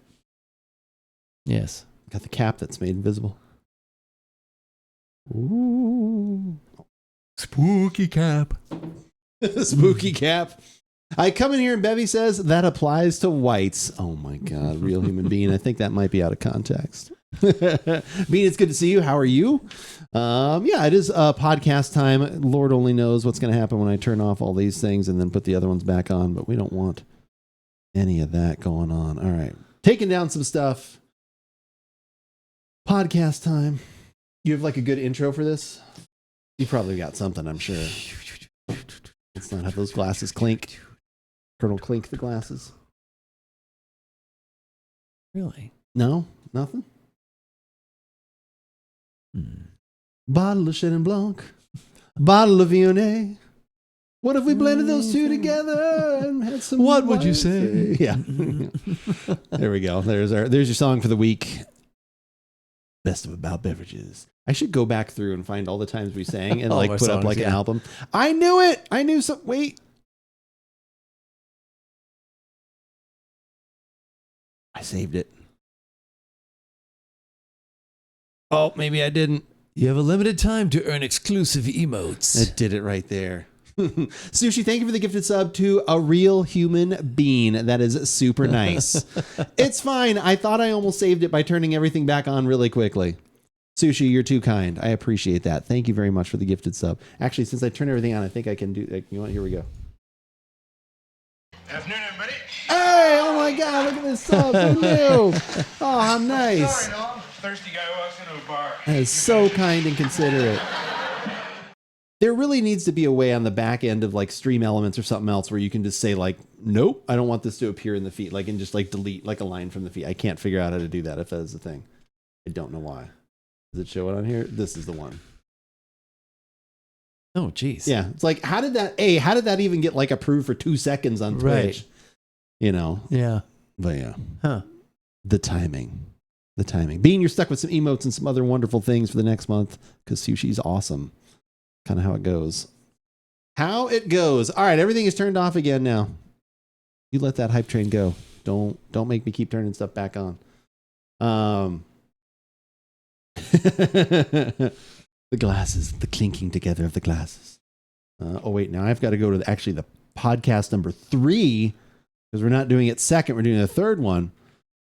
Yes. Got the cap that's made invisible. Ooh. Spooky cap. Spooky cap. I come in here and Bevy says that applies to whites. Oh my God, real human being. I think that might be out of context. Bean, it's good to see you. How are you? Yeah, it is podcast time. Lord only knows what's going to happen when I turn off all these things and then put the other ones back on, but we don't want any of that going on. All right. Taking down some stuff. Podcast time. You have like a good intro for this? You probably got something, I'm sure. Let's not have those glasses clink. Colonel clink the glasses. Really? No? Nothing? Bottle of Chenin Blanc. Bottle of Viognier. What if we blended those two together and had some... What would you say? Yeah. There we go. There's your song for the week. Best of About Beverages. I should go back through and find all the times we sang and like put up like an album. I knew it. I knew some. Wait. I saved it. Oh, maybe I didn't. You have a limited time to earn exclusive emotes. I did it right there. Sushi, thank you for the gifted sub to a real human being. That is super nice. It's fine. I thought I almost saved it by turning everything back on really quickly. Sushi, you're too kind. I appreciate that. Thank you very much for the gifted sub. Actually, since I turned everything on, I think I can do... You know what? Here we go. Afternoon, everybody. Hey! Oh my God! Look at this sub. Who knew? Oh, how nice. Sorry, no. Thirsty guy walks into a bar. That is so kind and considerate. There really needs to be a way on the back end of like Stream Elements or something else where you can just say like, nope, I don't want this to appear in the feed. Like, and just like delete like a line from the feed. I can't figure out how to do that if that is the thing. I don't know why. Does it show it on here? This is the one. Oh, geez. Yeah. It's like, how did that even get like approved for 2 seconds on Twitch? Right. You know? Yeah. But yeah. Huh. The timing. Being you're stuck with some emotes and some other wonderful things for the next month because Sushi's awesome. Kind of how it goes. How it goes. All right, everything is turned off again now. You let that hype train go. Don't make me keep turning stuff back on. The glasses, the clinking together of the glasses. Oh wait, now I've got to go to the podcast number 3 because we're not doing it second. We're doing the third one.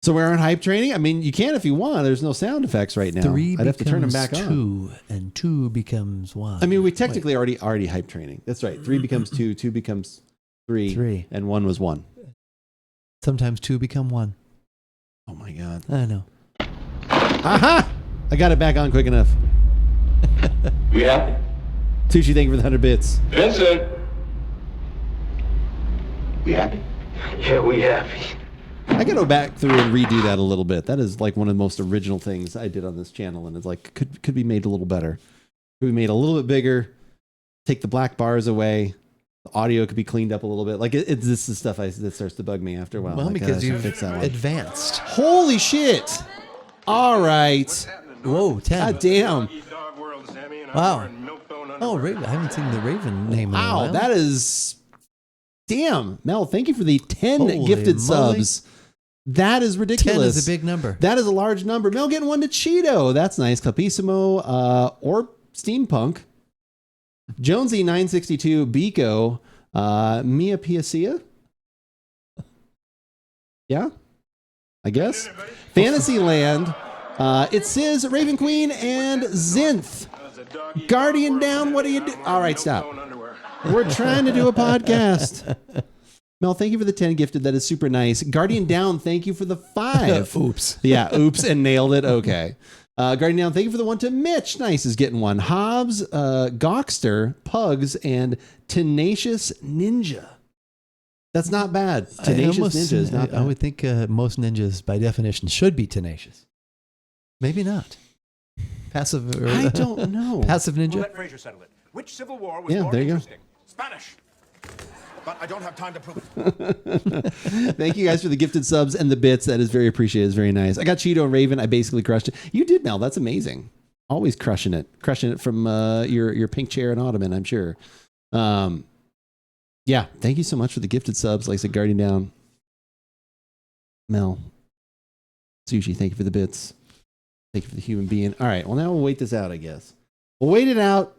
So we're on hype training. I mean, you can if you want. There's no sound effects right now. 3 I'd have to turn them back becomes on. 2, and 2 becomes 1. I mean, we technically already hype training. That's right. 3 becomes 2, 2 becomes 3, and 1 was 1. Sometimes 2 become 1. Oh my God. I know. Aha! I got it back on quick enough. We happy? Tucci, thank you for the 100 bits. Vincent! We happy? Yeah, we happy. I got to go back through and redo that a little bit. That is like one of the most original things I did on this channel, and it's like could be made a little better. Could be made a little bit bigger. Take the black bars away. The audio could be cleaned up a little bit. Like this is stuff that starts to bug me after a while. Well, like, because you've fix that one. advanced. Holy shit! All right. Whoa, 10. God damn. Wow. Oh, Raven. I haven't seen the Raven name in a Wow, while. that is... Damn. Mel, thank you for the 10 Holy gifted moly. subs. That is ridiculous. 10 is a big number. That is a large number. Mel getting one to Cheeto. That's nice. Capissimo or Steampunk. Jonesy 962 Biko. Mia Piacia. Yeah, I guess. Fantasyland. It's Sis, Raven Queen, and Zinth. Guardian down. What do you do? All right, stop. We're trying to do a podcast. Mel, thank you for the 10 gifted. That is super nice. Guardian down, thank you for the 5. Oops. Yeah, oops, and nailed it. Okay. Guardian down, thank you for the 1 to Mitch. Nice is getting 1. Hobbs, Gawkster, Pugs, and Tenacious Ninja. That's not bad. Tenacious Ninja is not bad. I would think most ninjas, by definition, should be tenacious. Maybe not. Passive. Or, I don't know. Passive ninja. Let Fraser settle it. Which civil war was Yeah, more there you go. interesting? Spanish. But I don't have time to prove it. Thank you guys for the gifted subs and the bits. That is very appreciated. It's very nice. I got Cheeto and Raven. I basically crushed it. You did, Mel. That's amazing. Always crushing it. Crushing it from your pink chair and ottoman, I'm sure. Yeah. Thank you so much for the gifted subs. Like I said, Guardian down. Mel. Sushi, thank you for the bits. Thank you for the human being. All right. Well, now we'll wait this out, I guess. We'll wait it out.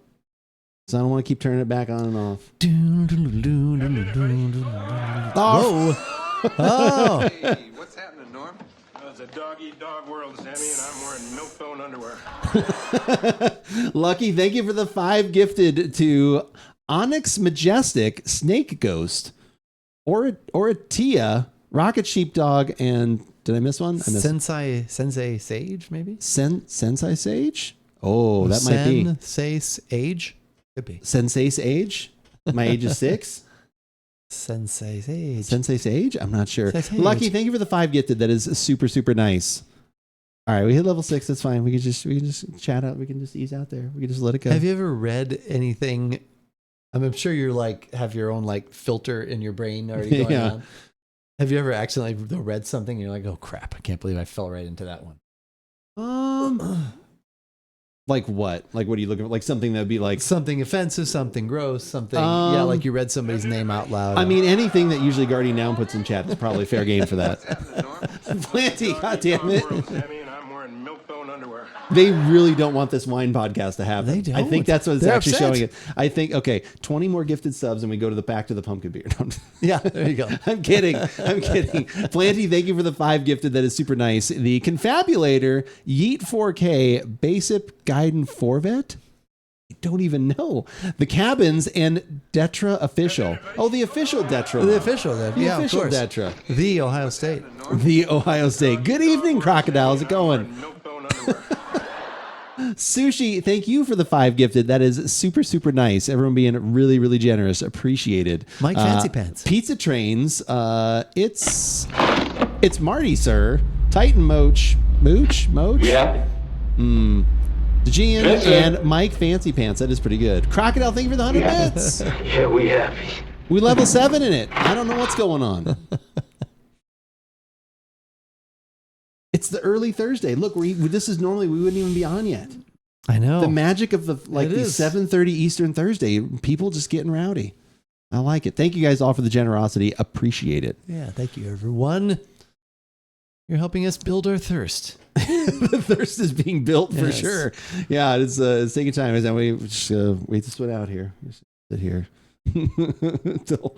So I don't want to keep turning it back on and off. Whoa. Oh. Hey, what's happening, Norm? It's a dog-eat-dog world, Sammy, and I'm wearing milk-bone underwear. Lucky, thank you for the 5 gifted to Onyx Majestic, Snake Ghost, Oratia, Rocket Sheepdog, and did I miss one? I missed Sensei Sage, maybe? Sensei Sage? Oh, that might be. Sensei Age? Could be. Sensei's Age? My age is 6? Sensei Sage. Sensei's Age? I'm not sure. Sensei Lucky, Age. thank you for the 5 gifted. That is super, super nice. All right, we hit level 6. That's fine. We can just chat out. We can just ease out there. We can just let it go. Have you ever read anything? I'm sure you're like have your own like filter in your brain already going Yeah. on. Have you ever accidentally read something and you're like, oh crap, I can't believe I fell right into that one. Like what? Like what are you looking for? Like something that would be like Something offensive, something gross, something like you read somebody's name out loud. I mean, anything that usually Guardian Noun puts in chat is probably fair game for that. What's happening, Norm? Planty, goddammit. World, Sammy, and I'm wearing milk-bone underwear. They really don't want this wine podcast to happen. They don't. I think that's what it's They're actually upset. showing it. I think, okay, 20 more gifted subs and we go to the back to the pumpkin beer. No, Yeah, there you go. I'm kidding. Planty, thank you for the 5 gifted. That is super nice. The Confabulator, Yeet 4K, Basic Guidon Forvet. I don't even know. The Cabins and Detra Official. Oh, the official Detra. The one. official, The yeah, official of course. Detra. The Ohio State. The Ohio State. Good evening, Crocodile. How's it going? Milk-bone underwear. Sushi, thank you for the 5 gifted. That is super, super nice. Everyone being really, really generous. Appreciated. Mike Fancy Pants. Pizza Trains. It's Marty, sir. Titan Moach. Mooch? We happy? Gian Yes, sir. and Mike Fancy Pants. That is pretty good. Crocodile, thank you for the 100 bits. Yeah, we happy. We level 7 in it. I don't know what's going on. It's the early Thursday. Look, this is normally we wouldn't even be on yet. I know. The magic of the It is. 7:30 Eastern Thursday, people just getting rowdy. I like it. Thank you guys all for the generosity. Appreciate it. Yeah, thank you, everyone. You're helping us build our thirst. The thirst is being built for Yes. sure. Yeah, it's taking time. As we just wait to split out here. Just sit here till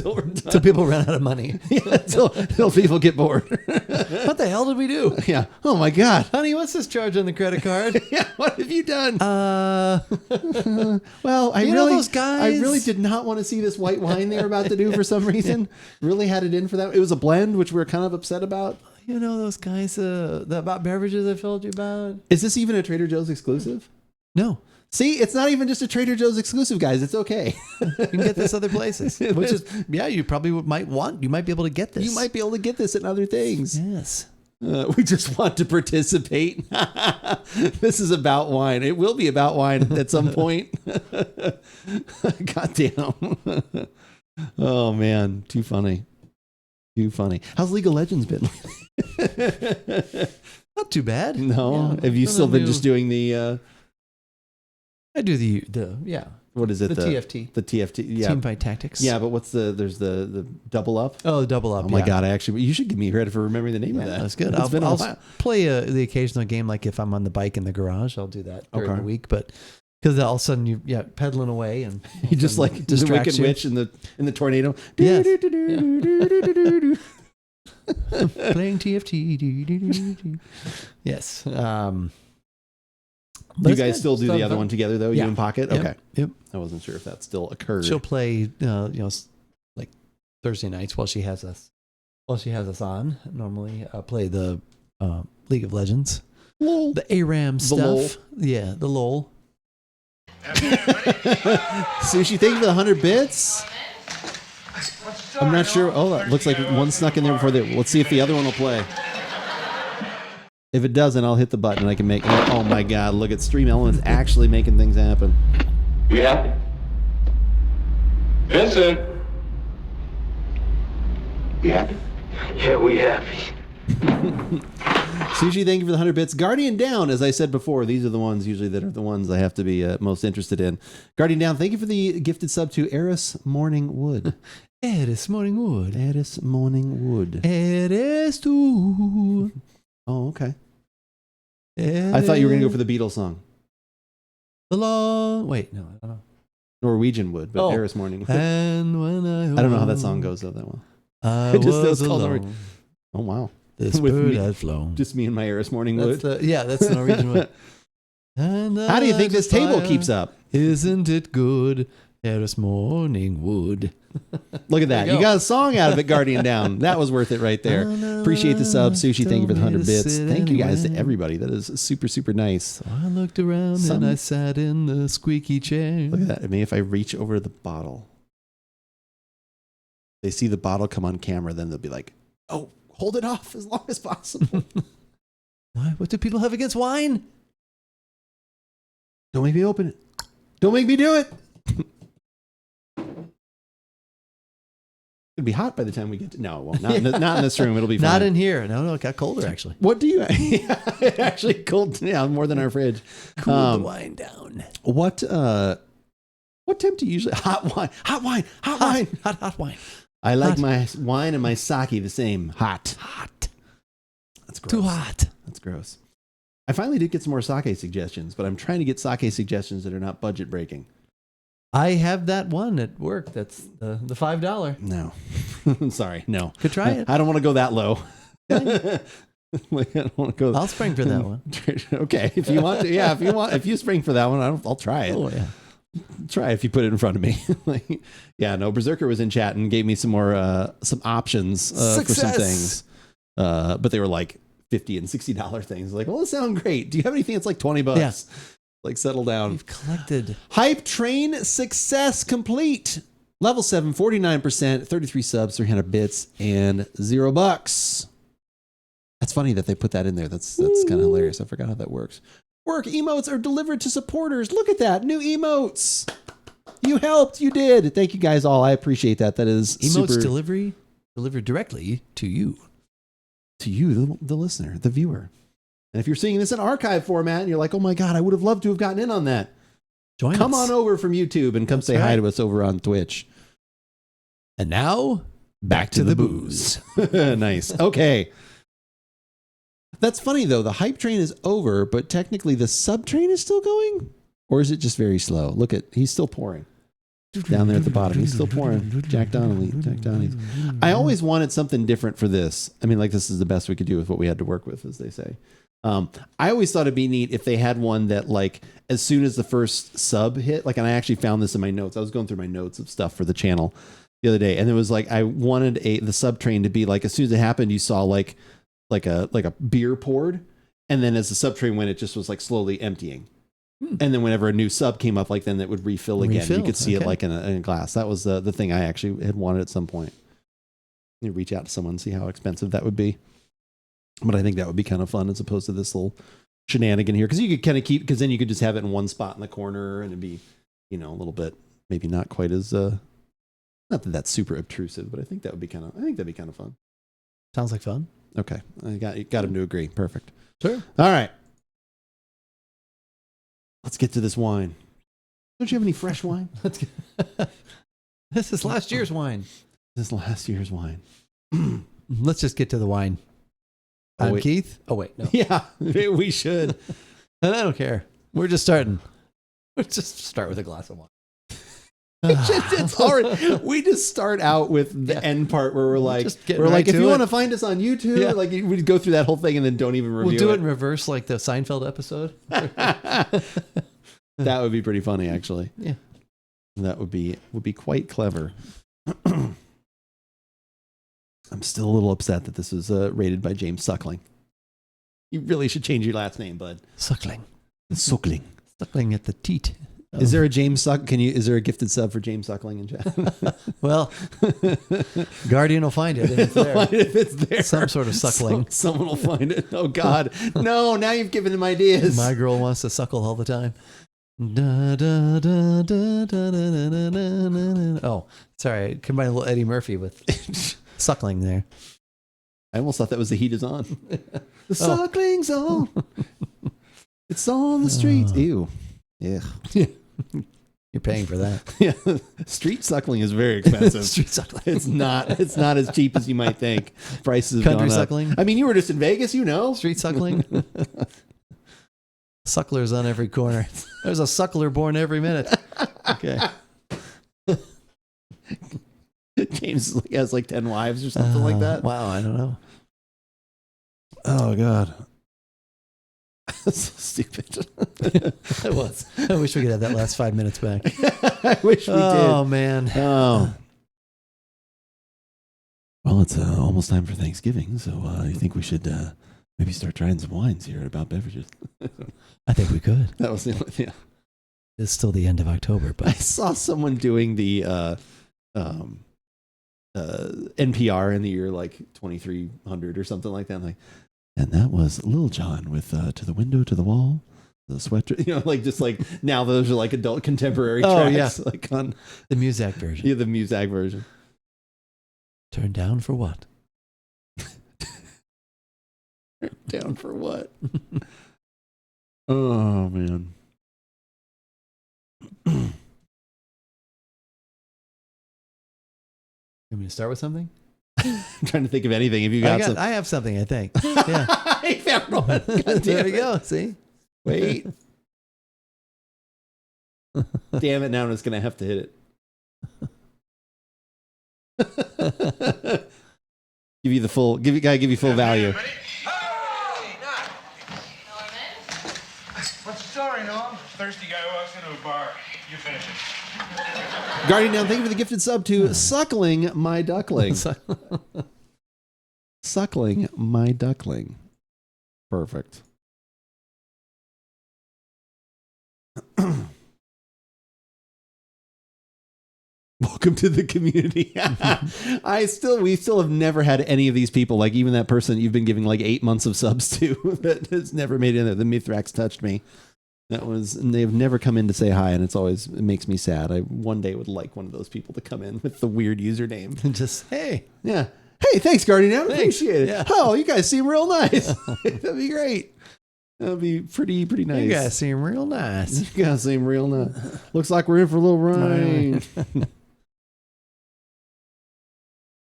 we're done. Till people run out of money. Yeah, till people get bored. What the hell did we do? Yeah. Oh my God. Honey, what's this charge on the credit card? Yeah. What have you done? Well, I you know those guys? I really did not want to see this white wine they were about to do for some reason. Really had it in for that. It was a blend, which we were kind of upset about. You know those guys, the AboutBeverages I told you about? Is this even a Trader Joe's exclusive? No. See, it's not even just a Trader Joe's exclusive, guys. It's okay. You can get this other places. Which is, yeah, you probably might be able to get this. You might be able to get this in other things. Yes. We just want to participate. This is about wine. It will be about wine at some point. God damn. Oh, man. Too funny. Too funny. How's League of Legends been? Not too bad. No. Yeah. Have you still been New- just doing the... I do the yeah. what is it? The TFT. The TFT. Yeah. Team fight tactics. Yeah, but there's the double up. Oh, the double up. Oh my yeah. God! You should give me credit for remembering the name of that. That's good. It's been a I'll while. play the occasional game, like if I'm on the bike in the garage, I'll do that during Okay. the week. But because all of a sudden you pedaling away and You just like the distracts Wicked you. Witch in the tornado. Yes. Yeah. playing TFT. Yes. Do you guys still do the other fun. one together though? Yeah. You and Pocket? Yep. Okay. Yep. I wasn't sure if that still occurred. She'll play, like Thursday nights while she has us on. Normally, play the League of Legends, Lol. the ARAM stuff. LOL. Yeah, the LOL. Sushi, thank you for the 100 bits. I'm not sure. Oh, that looks like one snuck in there before let's see if the other one will play. If it doesn't, I'll hit the button and I can make. Oh my God! Look at Stream Elements actually making things happen. We happy? Vincent. We happy? Yeah, we happy. Sushi, thank you for the 100 bits. Guardian Down, as I said before, these are the ones usually that are the ones I have to be most interested in. Guardian Down, thank you for the gifted sub to Eris Morning Wood. Eris Morning Wood. Eris Morning Wood. Eres tú. Oh, okay. I thought you were going to go for the Beatles song. The long... Wait, no, I don't know. Norwegian wood, but Eris Morning. And when I don't know how that song goes though that well. I just know was it's called alone. Oh wow. This With bird me. had flown. Just me and my Eris Morning wood. That's the Norwegian wood. And How do you think this table fire, keeps up? Isn't it good? Eris Morning wood. Look at that. You got a song out of it, Guardian Down. That was worth it right there. Appreciate the sub. Sushi, thank you for the 100 bits. Thank you guys to everybody. That is super, super nice. So I looked around and I sat in the squeaky chair. Look at that. I mean, if I reach over the bottle, they see the bottle come on camera, then they'll be like, oh, hold it off as long as possible. What do people have against wine? Don't make me open it. Don't make me do it. It'll be hot by the time we get to... No, it won't. Not in this room. It'll be fine. Not in here. No, it got colder, actually. What do you... It actually cooled down more than our fridge. Cool the wine down. What temp do you usually... Hot wine. Hot wine. I like my wine and my sake the same. Hot. That's gross. Too hot. That's gross. I finally did get some more sake suggestions, but I'm trying to get sake suggestions that are not budget breaking. I have that one at work. That's the $5. No. I'm sorry. No. Could try it. I don't want to go that low. I don't want to go. I'll spring for that one. Okay. If you want to, yeah, if you spring for that one, I'll try it. Oh, yeah. Try it if you put it in front of me. Berserker was in chat and gave me some more, some options for some things. But they were like $50 and $60 things. Like, well, it sounds great. Do you have anything that's like $20? Yeah. Like, settle down. We've collected. Hype train success complete. Level 7, 49%, 33 subs, 300 bits, and $0. That's funny that they put that in there. That's kind of hilarious. I forgot how that works. Work emotes are delivered to supporters. Look at that. New emotes. You helped. You did. Thank you guys all. I appreciate that. That is Emotes super... delivered directly to you. To you, the listener, the viewer. And if you're seeing this in archive format and you're like, oh my God, I would have loved to have gotten in on that. Come on over from YouTube and come say hi to us over on Twitch. And now, back to the booze. Nice. Okay. That's funny though. The hype train is over, but technically the sub train is still going? Or is it just very slow? Look at, he's still pouring. Down there at the bottom. He's still pouring. Jack Donnelly. I always wanted something different for this. I mean, like, this is the best we could do with what we had to work with, as they say. I always thought it'd be neat if they had one that, like, as soon as the first sub hit, like, and I actually found this in my notes. I was going through my notes of stuff for the channel the other day, and it was like, I wanted the sub train to be like, as soon as it happened, you saw like a beer poured, and then as the sub train went, it just was like slowly emptying. And then whenever a new sub came up, like, then it would refill again. You could see it like in a glass. That was the thing I actually had wanted at some point. You reach out to someone and see how expensive that would be. But I think that would be kind of fun as opposed to this little shenanigan here. Because you could kind of because then you could just have it in one spot in the corner and it'd be, a little bit, maybe not quite as, not that that's super obtrusive, but I think that'd be kind of fun. Sounds like fun. Okay. I got him to agree. Perfect. Sure. All right. Let's get to this wine. Don't you have any fresh wine? This is last year's wine. This is last year's wine. Let's just get to the wine. I'm Keith. Oh, wait. No. Yeah, we should. And I don't care. We're just starting. Let's just start with a glass of wine. It's already, we just start out with the end part where we're like, if you want to find us on YouTube, like we go through that whole thing and then don't even review it. We'll do it in reverse, like the Seinfeld episode. That would be pretty funny, actually. Yeah, that would be quite clever. I'm still a little upset that this was rated by James Suckling. You really should change your last name, bud. Suckling Suckling at the teat. Is there a James Suck? Is there a gifted sub for James Suckling in chat? Well, Guardian will find it if it's there. Some sort of suckling. Someone will find it. Oh God, no! Now you've given him ideas. My girl wants to suckle all the time. Da, da, da, da, da, da, da, da, da. Oh, sorry. I combined a little Eddie Murphy with suckling there. I almost thought that was The Heat Is On. The suckling's on. It's on the streets. Ew. Yeah. You're paying for that. Yeah. Street suckling is very expensive. Street suckling. It's not as cheap as you might think. Prices have Country gone up. suckling. I mean, you were just in Vegas, Street suckling. Sucklers on every corner. There's a suckler born every minute. Okay. James has like 10 wives or something like that. Wow, I don't know. Oh God. That's so stupid. It was. I wish we could have that last 5 minutes back. I wish we did. Oh man. Oh. Well, it's almost time for Thanksgiving, so I think we should maybe start trying some wines here at About Beverages. I think we could. That was the only thing. It's still the end of October, I but saw someone doing the NPR in the year like 2300 or something like that. I'm like, and that was Lil Jon with To the Window, to the Wall, the Sweater. You know, like just like now those are like adult contemporary tracks. Yeah. Like on the Muzak version. the Muzak version. Turned down for what? Down for what? Oh man. You want me to start with something? I'm trying to think of anything. If you got some. I have something, I think. Yeah. I found one. God There damn we it. go. See? Wait. Damn it! Now I'm just gonna have to hit it. Give you full value. Ready? What's the story, Noam? Thirsty guy walks into a bar. You finish it. Guardian Down, thank you for the gifted sub to Suckling My Duckling. Suckling My Duckling. Perfect. Welcome to the community. We still have never had any of these people, like even that person you've been giving like 8 months of subs to that has never made it in there. The Mithrax touched me. They've never come in to say hi, and it makes me sad. I one day would like one of those people to come in with the weird username. And just, hey. Yeah. Hey, thanks, Guardian. I appreciate it. Yeah. Oh, you guys seem real nice. That'd be great. That'd be pretty nice. You guys seem real nice. You guys seem real nice. Looks like we're in for a little rain.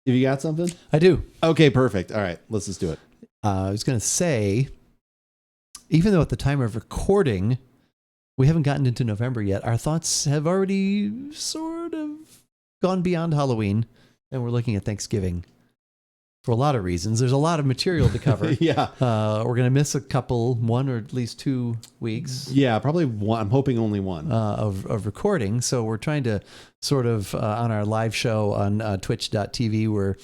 Have you got something? I do. Okay, perfect. All right, let's just do it. I was going to say, even though at the time of recording, we haven't gotten into November yet, our thoughts have already sort of gone beyond Halloween, and we're looking at Thanksgiving for a lot of reasons. There's a lot of material to cover. Yeah. We're going to miss one or at least 2 weeks. Yeah, probably one. I'm hoping only one. Of recording. So we're trying to sort of, on our live show on twitch.tv, we're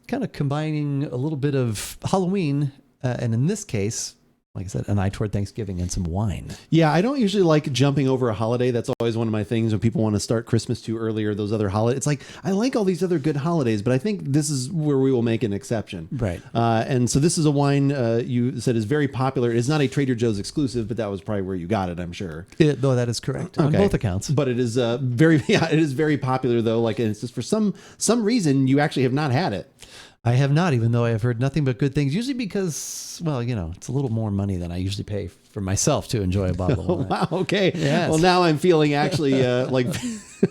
kind of combining a little bit of Halloween, and in this case, like I said, an eye toward Thanksgiving and some wine. Yeah, I don't usually like jumping over a holiday. That's always one of my things when people want to start Christmas too early or those other holidays. It's like, I like all these other good holidays, but I think this is where we will make an exception. Right. And so this is a wine you said is very popular. It is not a Trader Joe's exclusive, but that was probably where you got it, I'm sure. Though that is correct on both accounts. But it is it is very popular though. Like, and it's just for some reason you actually have not had it. I have not, even though I have heard nothing but good things, usually because, well, you know, it's a little more money than I usually pay for myself to enjoy a bottle of wine. Wow, okay. Yes. Well, now I'm feeling actually like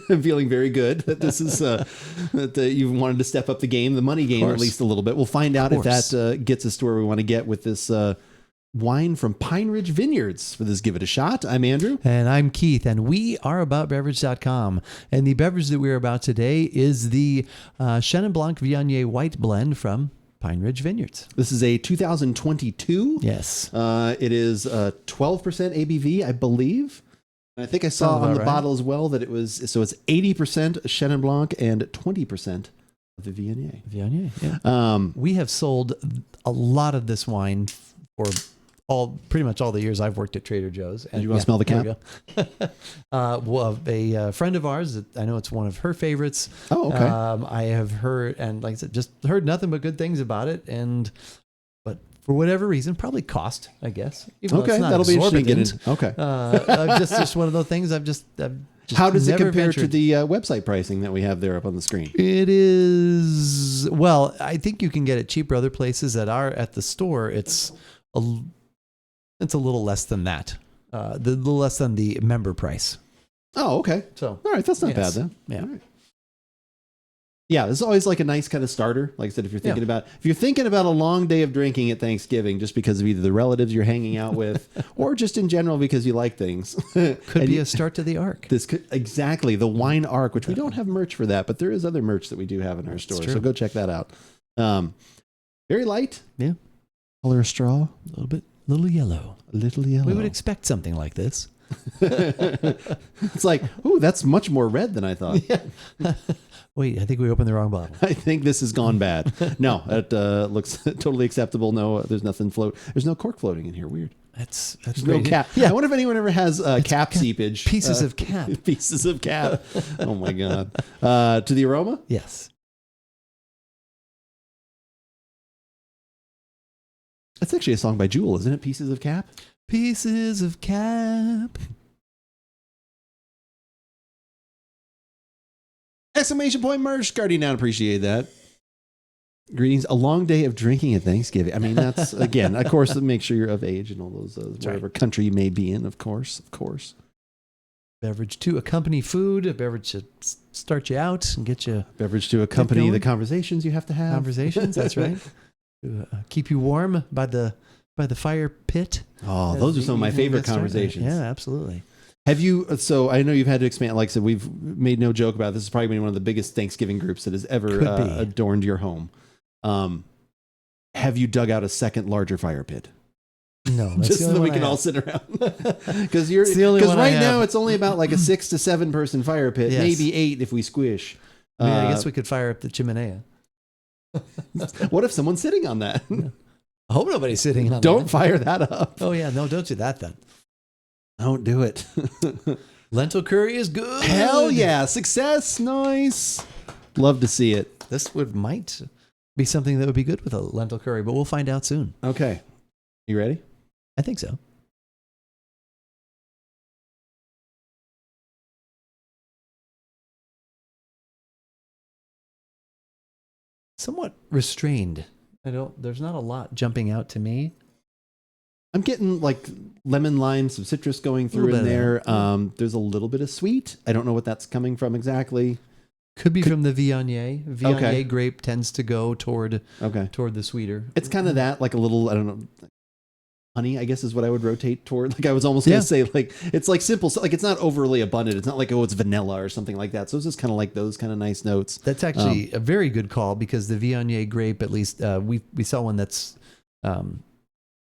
I'm feeling very good that this is that you wanted to step up the game, the money game at least a little bit. We'll find out if that gets us to where we want to get with this wine from Pine Ridge Vineyards. For this Give It a Shot, I'm Andrew. And I'm Keith, and we are AboutBeverages.com. And the beverage that we're about today is the Chenin Blanc Viognier White Blend from Pine Ridge Vineyards. This is a 2022. Yes. It is 12% ABV, I believe. And I think I saw on the bottle as well that it was, so it's 80% Chenin Blanc and 20% of the Viognier. Viognier, yeah. We have sold a lot of this wine for pretty much all the years I've worked at Trader Joe's. And you want to smell the cap? Well, a friend of ours, I know it's one of her favorites. Oh, okay. I have heard, and like I said, just heard nothing but good things about it. But for whatever reason, probably cost, I guess. Okay, that'll be interesting to get in. Okay. Just one of those things I've just how does it compare ventured. to the website pricing that we have there up on the screen? It is, well, I think you can get it cheaper other places at the store. It's a little less than that. The little less than the member price. Oh, okay. So, all right, that's not bad then. Yeah. All right. Yeah, it's always like a nice kind of starter. Like I said, if you're thinking about a long day of drinking at Thanksgiving, just because of either the relatives you're hanging out with, or just in general because you like things, Could be a start to the arc. This could exactly the wine arc, which we don't have merch for that, but there is other merch that we do have in our store. So go check that out. Very light. Yeah. Color of straw. A little yellow. A little yellow. We would expect something like this. It's like, ooh, that's much more red than I thought. Wait, I think we opened the wrong bottle. I think this has gone bad. No, it looks totally acceptable. No, there's nothing There's no cork floating in here. Weird. That's There's no cap. Yeah, I wonder if anyone ever has cap seepage. Pieces of cap. Pieces of cap. Oh my god. To the aroma? Yes. That's actually a song by Jewel, isn't it? Pieces of cap. Pieces of cap. Exclamation point merch. Guardian down. Appreciate that. Greetings. A long day of drinking at Thanksgiving. I mean, that's, again, of course, make sure you're of age and all those, whatever country you may be in, of course. Beverage to accompany food. A beverage to start you out and get you. Beverage to accompany the conversations you have to have. Conversations, that's right. Keep you warm by the fire pit. Oh, those are some of my favorite conversations. Yeah, absolutely. Have you, so I know you've had to expand, like I said, we've made no joke about it. This is probably been one of the biggest Thanksgiving groups that has ever adorned your home. Have you dug out a second larger fire pit? No, just so that we can all sit around. Because right now it's only about like a 6 to 7 person fire pit, maybe 8 if we squish. I guess we could fire up the chimenea. What if someone's sitting on that? I hope nobody's sitting on that. Don't fire that up. Oh yeah, no, don't do that then. Don't do it. Lentil curry is good. Hell yeah. Success. Nice. Love to see it. This might be something that would be good with a lentil curry, but we'll find out soon. Okay. You ready? I think so. Somewhat restrained. There's not a lot jumping out to me. I'm getting like lemon, lime, some citrus going through in there. There's a little bit of sweet. I don't know what that's coming from exactly. Could be from the Viognier. Viognier grape tends to go toward the sweeter. It's kind of that, like a little, I don't know, honey, I guess is what I would rotate toward. Like I was almost going to say, like, it's like simple, like it's not overly abundant. It's not like, oh, it's vanilla or something like that. So it's just kind of like those kind of nice notes. That's actually a very good call because the Viognier grape, at least we saw one that's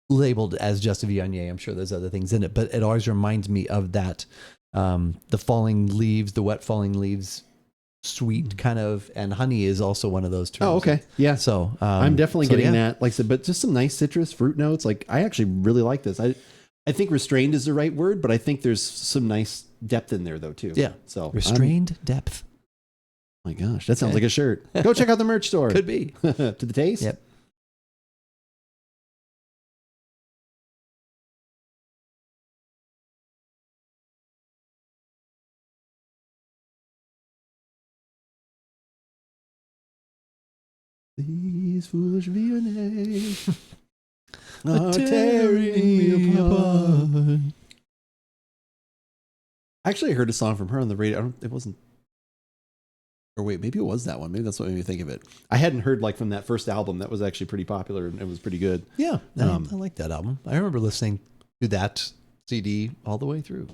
labeled as just a Viognier. I'm sure there's other things in it, but it always reminds me of that, the falling leaves, the wet falling leaves, sweet kind of, and honey is also one of those terms. Oh, okay. Yeah. So I'm definitely getting that, like I said, but just some nice citrus fruit notes. Like I actually really like this. I think restrained is the right word, but I think there's some nice depth in there though too. Yeah. So restrained depth. My gosh, that sounds like a shirt. Go check out the merch store. Could be. To the taste. Yep. These foolish Viogniers are tearing me apart. Actually, I heard a song from her on the radio. It wasn't. Or wait, maybe it was that one. Maybe that's what made me think of it. I hadn't heard like from that first album. That was actually pretty popular and it was pretty good. Yeah, I like that album. I remember listening to that CD all the way through.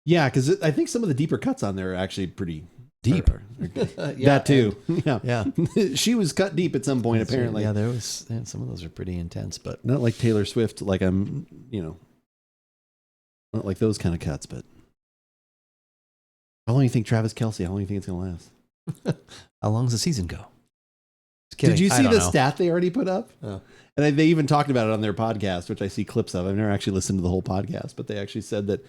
Yeah, because I think some of the deeper cuts on there are actually pretty deep. Yeah, that too. Yeah. She was cut deep at some point, apparently. Yeah, there was. Yeah, some of those are pretty intense, but not like Taylor Swift. Like not like those kind of cuts, but. How long do you think Travis Kelce? How long do you think it's going to last? How long does the season go? Did you see the stat they already put up? Oh. And they even talked about it on their podcast, which I see clips of. I've never actually listened to the whole podcast, but they actually said that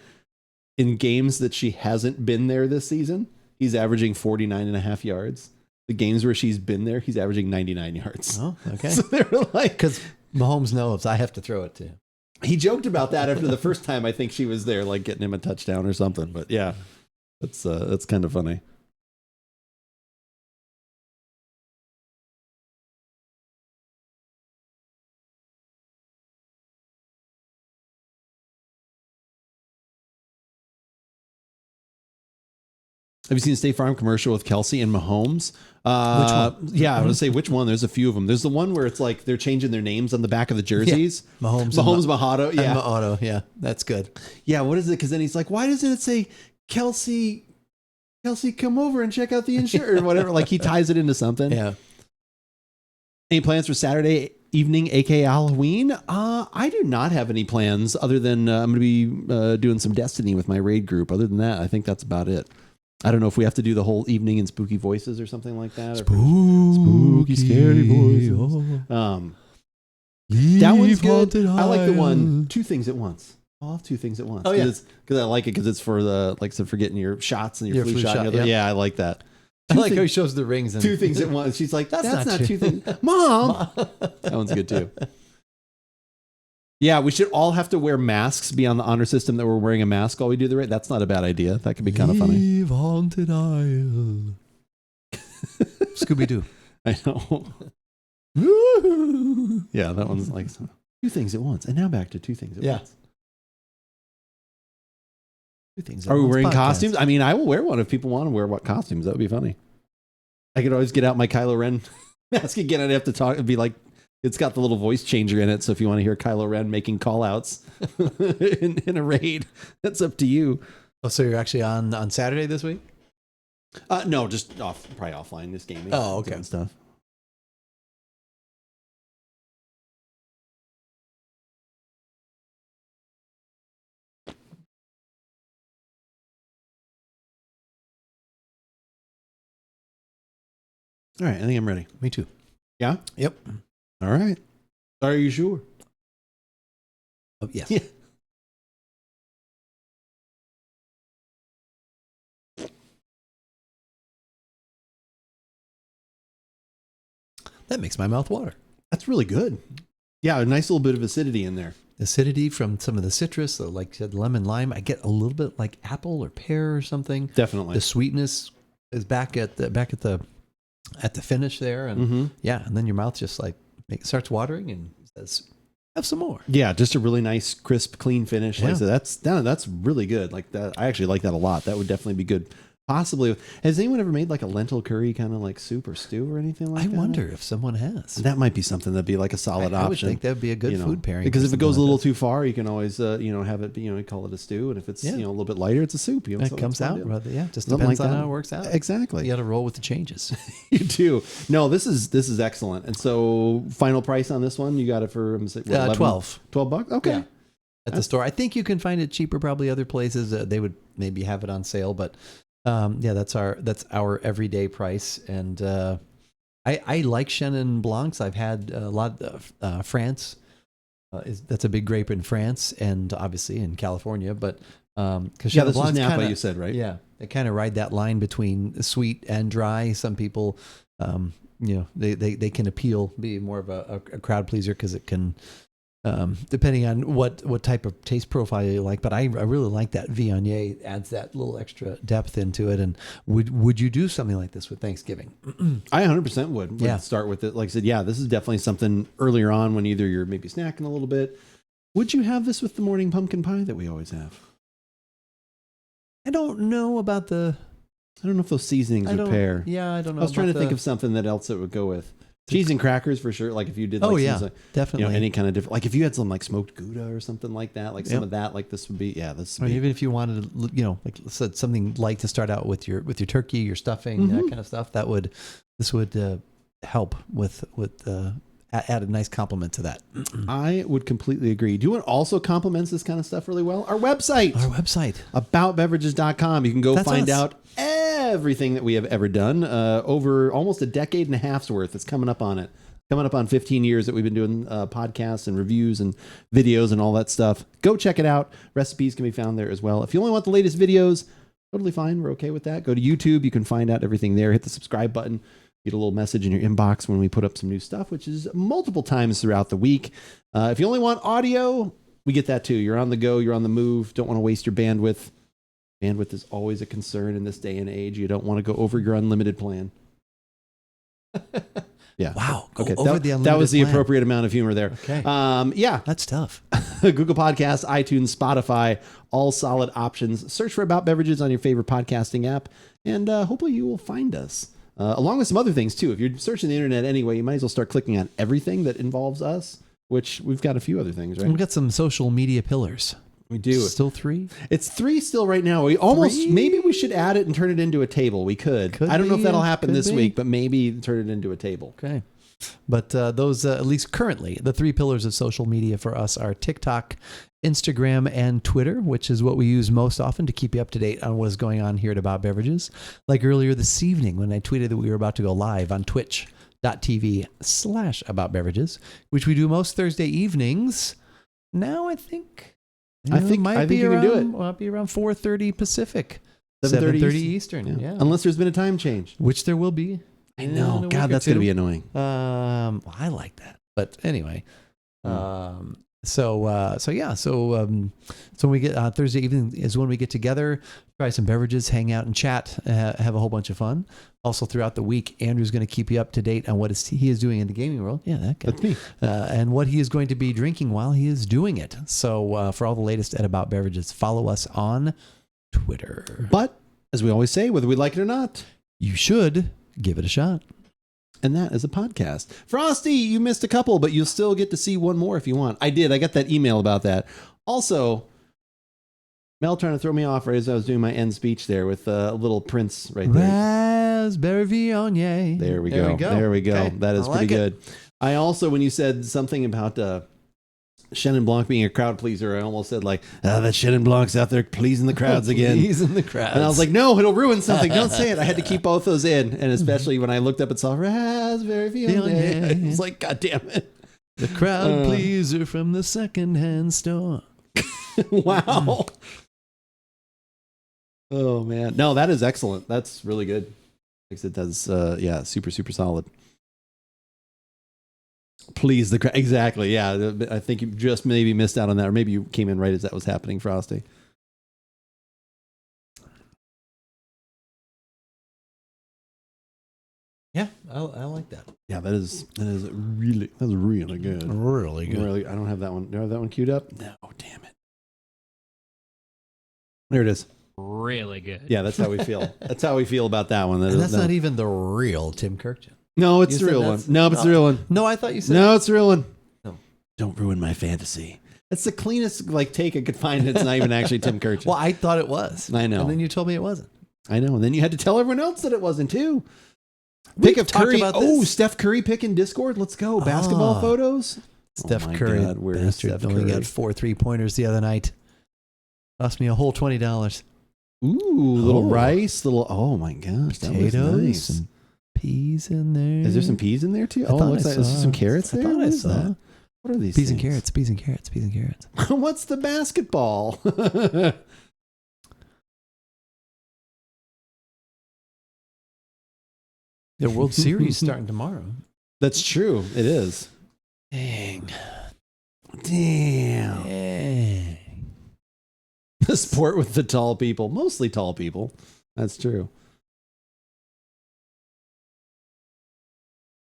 in games that she hasn't been there this season, he's averaging 49.5 yards. The games where she's been there, he's averaging 99 yards. Oh, okay. So they were like, because Mahomes knows I have to throw it to him. He joked about that after the first time I think she was there, like getting him a touchdown or something. But yeah, that's kind of funny. Have you seen the State Farm commercial with Kelsey and Mahomes? Which one? Yeah, I would say which one. There's a few of them. There's the one where it's like they're changing their names on the back of the jerseys. Yeah. Mahomes, Mahato. Yeah, Mahato. Yeah, that's good. Yeah, what is it? Because then he's like, why doesn't it say Kelsey, come over and check out the insurance or whatever? Like he ties it into something. Yeah. Any plans for Saturday evening, aka Halloween? I do not have any plans other than I'm going to be doing some Destiny with my raid group. Other than that, I think that's about it. I don't know if we have to do the whole evening in spooky voices or something like that. Spooky, scary voices. That one's good. I like the one, two things at once. I'll have two things at once. Oh, yeah. Because I like it because it's for the, like, so for getting your shots and your flu shot. Yeah. Yeah, I like that. I like how he shows the rings. And two things at once. She's like, that's not two things. Mom! That one's good too. Yeah, we should all have to wear masks, be on the honor system that we're wearing a mask while we do the raid. That's not a bad idea. That could be kind of funny. Leave haunted isle. Scooby-Doo. I know. Yeah, that one's like two things at once. And now back to two things at once. Two things Are we wearing costumes? I mean, I will wear one if people want to wear what costumes. That would be funny. I could always get out my Kylo Ren mask again. I'd have to talk. It'd be like, it's got the little voice changer in it. So if you want to hear Kylo Ren making call outs in a raid, that's up to you. Oh, so you're actually on Saturday this week? No, just probably offline, this gaming. Oh, okay. And stuff. All right, I think I'm ready. Me too. Yeah? Yep. All right. Are you sure? Oh, yes. Yeah. That makes my mouth water. That's really good. Yeah, a nice little bit of acidity in there. Acidity from some of the citrus, so like said, lemon, lime. I get a little bit like apple or pear or something. Definitely. The sweetness is back at the finish there, and yeah, and then your mouth just like starts watering and says, "Have some more." Yeah, just a really nice, crisp, clean finish. Like I said, that's really good. Like that, I actually like that a lot. That would definitely be good. Possibly. Has anyone ever made like a lentil curry kind of like soup or stew or anything like that? I wonder if someone has. That might be something that'd be like a solid option. I would think that'd be a good food pairing. Because if it goes a little too far, you can always have it, call it a stew, and if it's a little bit lighter, it's a soup. It comes out, just something depends like on that. how it works out. Exactly. You got to roll with the changes. You do. No, this is excellent. And so, final price on this one, you got it for $12. $12. Okay. Yeah. At the store, I think you can find it cheaper. Probably other places they would maybe have it on sale, but. That's our everyday price, and I like Chenin Blancs. I've had a lot of France. That's a big grape in France, and obviously in California. But because this was Napa, you said, right? Yeah, they kind of ride that line between sweet and dry. Some people, they can appeal, be more of a crowd pleaser because it can. Depending on what type of taste profile you like, but I really like that Viognier. Adds that little extra depth into it. And would you do something like this with Thanksgiving? I 100% would start with it. Like I said, this is definitely something earlier on when either you're maybe snacking a little bit. Would you have this with the morning pumpkin pie that we always have? I don't know about the. I don't know if those seasonings would pair. Yeah, I don't know. I was trying to think of something else that would go with. Cheese and crackers for sure. Like if you did, definitely. Any kind of different. Like if you had some like smoked Gouda or something like that, like some of that. Like this would be, this. Would be, even if you wanted, like said, something light to start out with your turkey, your stuffing, that kind of stuff. This would help with add a nice compliment to that. I would completely agree. Do you know what also complements this kind of stuff really well? Our website. AboutBeverages.com. You can go find out everything that we have ever done. Over almost a decade and a half's worth. It's coming up on it. Coming up on 15 years that we've been doing podcasts and reviews and videos and all that stuff. Go check it out. Recipes can be found there as well. If you only want the latest videos, totally fine. We're okay with that. Go to YouTube. You can find out everything there. Hit the subscribe button. Get a little message in your inbox when we put up some new stuff, which is multiple times throughout the week. If you only want audio, we get that too. You're on the go. You're on the move. Don't want to waste your bandwidth. Bandwidth is always a concern in this day and age. You don't want to go over your unlimited plan. Yeah. Wow. Go Okay. over the That unlimited was the plan. appropriate amount of humor there. Okay. Yeah. That's tough. Google Podcasts, iTunes, Spotify, all solid options. Search for About Beverages on your favorite podcasting app, and hopefully you will find us. Along with some other things, too. If you're searching the internet anyway, you might as well start clicking on everything that involves us, which we've got a few other things, right? We've got some social media pillars. We do. Still 3? It's 3 still right now. We almost, maybe we should add it and turn it into a table. We could. I don't know if that'll happen this week, but maybe turn it into a table. Okay. But those, at least currently, the 3 pillars of social media for us are TikTok, Instagram, and Twitter, which is what we use most often to keep you up to date on what is going on here at About Beverages. Like earlier this evening when I tweeted that we were about to go live on twitch.tv/AboutBeverages, which we do most Thursday evenings. Now I think you can do it. Might be around 4:30 Pacific, 7:30 Eastern. Yeah. Unless there's been a time change. Which there will be. I know. in a God, week or that's going to two. be annoying. I like that. But anyway, so when we get Thursday evening is when we get together, try some beverages, hang out and chat, have a whole bunch of fun. Also throughout the week, Andrew's going to keep you up to date on what he is doing in the gaming world. Yeah, that guy. That's me. And what he is going to be drinking while he is doing it. So for all the latest at About Beverages, follow us on Twitter. But as we always say, whether we like it or not, You should give it a shot. and that is a podcast. Frosty, you missed a couple, but you'll still get to see one more if you want. I did. I got that email about that. Also, Mel trying to throw me off right as I was doing my end speech there with a little Prince right there. Raspberry Viognier. There we go. There we go. Okay. That is I pretty like it. good. I also, when you said something about Chenin Blanc being a crowd pleaser, I almost said like, that Chenin Blanc's out there pleasing the crowds again. Pleasing the crowds. And I was like, no, it'll ruin something. Don't say it. I had to keep both those in. And especially when I looked up and saw Raspberry Viognier, I was like, God damn it. the crowd pleaser from the secondhand store. Wow. Oh, man. No, that is excellent. That's really good. It does, super, super solid. Please the crowd. Exactly. Yeah. I think you just maybe missed out on that, or maybe you came in right as that was happening, Frosty. Yeah, I like that. Yeah, that is really good. Really good. Really, I don't have that one. Do I have that one queued up? No, damn it. There it is. Really good. Yeah, that's how we feel. That's how we feel about that one. And that's not even the real Tim Kirkton. No, it's You the said real one. that's- No, it's the real one. No, I thought you said. No, it's the real one. No. Don't ruin my fantasy. It's the cleanest take I could find. It's not even actually Tim Kirkton. Well, I thought it was. I know. And then you told me it wasn't. I know. And then you had to tell everyone else that it wasn't too. We've Pick of talked Curry. about Oh, this. Steph Curry pick in Discord. Let's go. Basketball Ah. photos. Steph my Curry, God, where is bastard, Steph only Curry? got 4 3-pointers the other night. Cost me a whole $20. Ooh, little Oh. rice. Oh my gosh, that was Potatoes nice. and peas in there. Is there some peas in there too? I Oh, it thought looks I like there's saw. some carrots I there. thought What I is saw. that? What are these Peas and things? carrots, peas and carrots, peas and carrots. What's the basketball? The World Series starting tomorrow. That's true. It is. Dang. Damn. Dang. The sport with the tall people. Mostly tall people. That's true.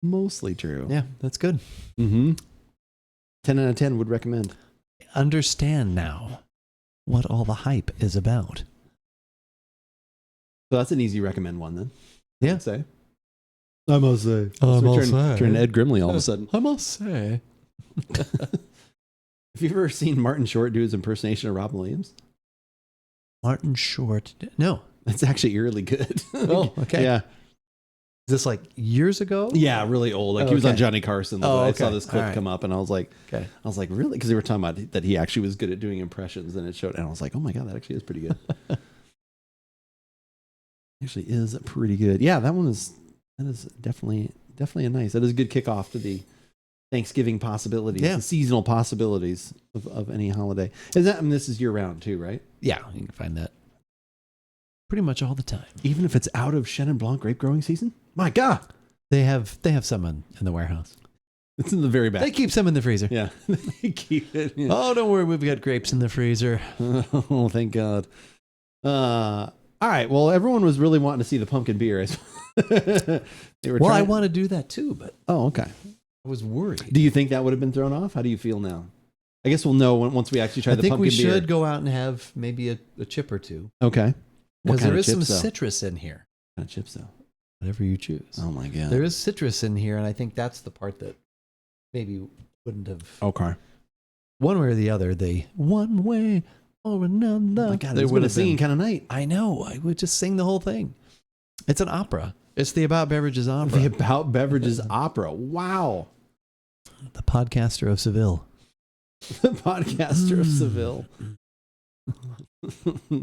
Mostly true. Yeah, that's good. Mm-hmm. 10 out of 10 would recommend. Understand now what all the hype is about. So that's an easy recommend one then. Yeah. I'd say. I must say. I must say. Turn Ed Grimley all of a sudden. I must say. Have you ever seen Martin Short do his impersonation of Robin Williams? Martin Short. No. It's actually eerily good. Oh, okay. Yeah. Is this like years ago? Yeah, really old. Like he was Okay. on Johnny Carson. Oh, I okay. saw this clip All right. come up and I was like, really? Because they were talking about that he actually was good at doing impressions and it showed. And I was like, oh my God, that actually is pretty good. Actually is pretty good. Yeah, that is definitely a nice. That is a good kickoff to the Thanksgiving possibilities, Yeah. the seasonal possibilities of any holiday. Is that? I mean, this is year round too, right? Yeah, you can find that pretty much all the time. Even if it's out of Chenin Blanc grape growing season. My God, They have some in the warehouse. it's in the very back. They keep some in the freezer. Yeah, they keep it. Yeah. Oh, don't worry, we've got grapes in the freezer. Oh, thank God. All right. Well, everyone was really wanting to see the pumpkin beer. Well, I want to do that too, but Oh, okay. I was worried. Do you think that would have been thrown off? How do you feel now? I guess we'll know once we actually try the pumpkin beer. I think we should go out and have maybe a chip or two. Okay. Because there is some citrus in here. What kind of chips, though? Whatever you choose. Oh, my God. There is citrus in here, and I think that's the part that maybe wouldn't have. Okay. One way or the other, one way or another. Oh my God, it would have singing kind of night. I know. I would just sing the whole thing. It's an opera. It's the About Beverages opera. The About Beverages opera. Wow. The podcaster of Seville. The podcaster of Seville.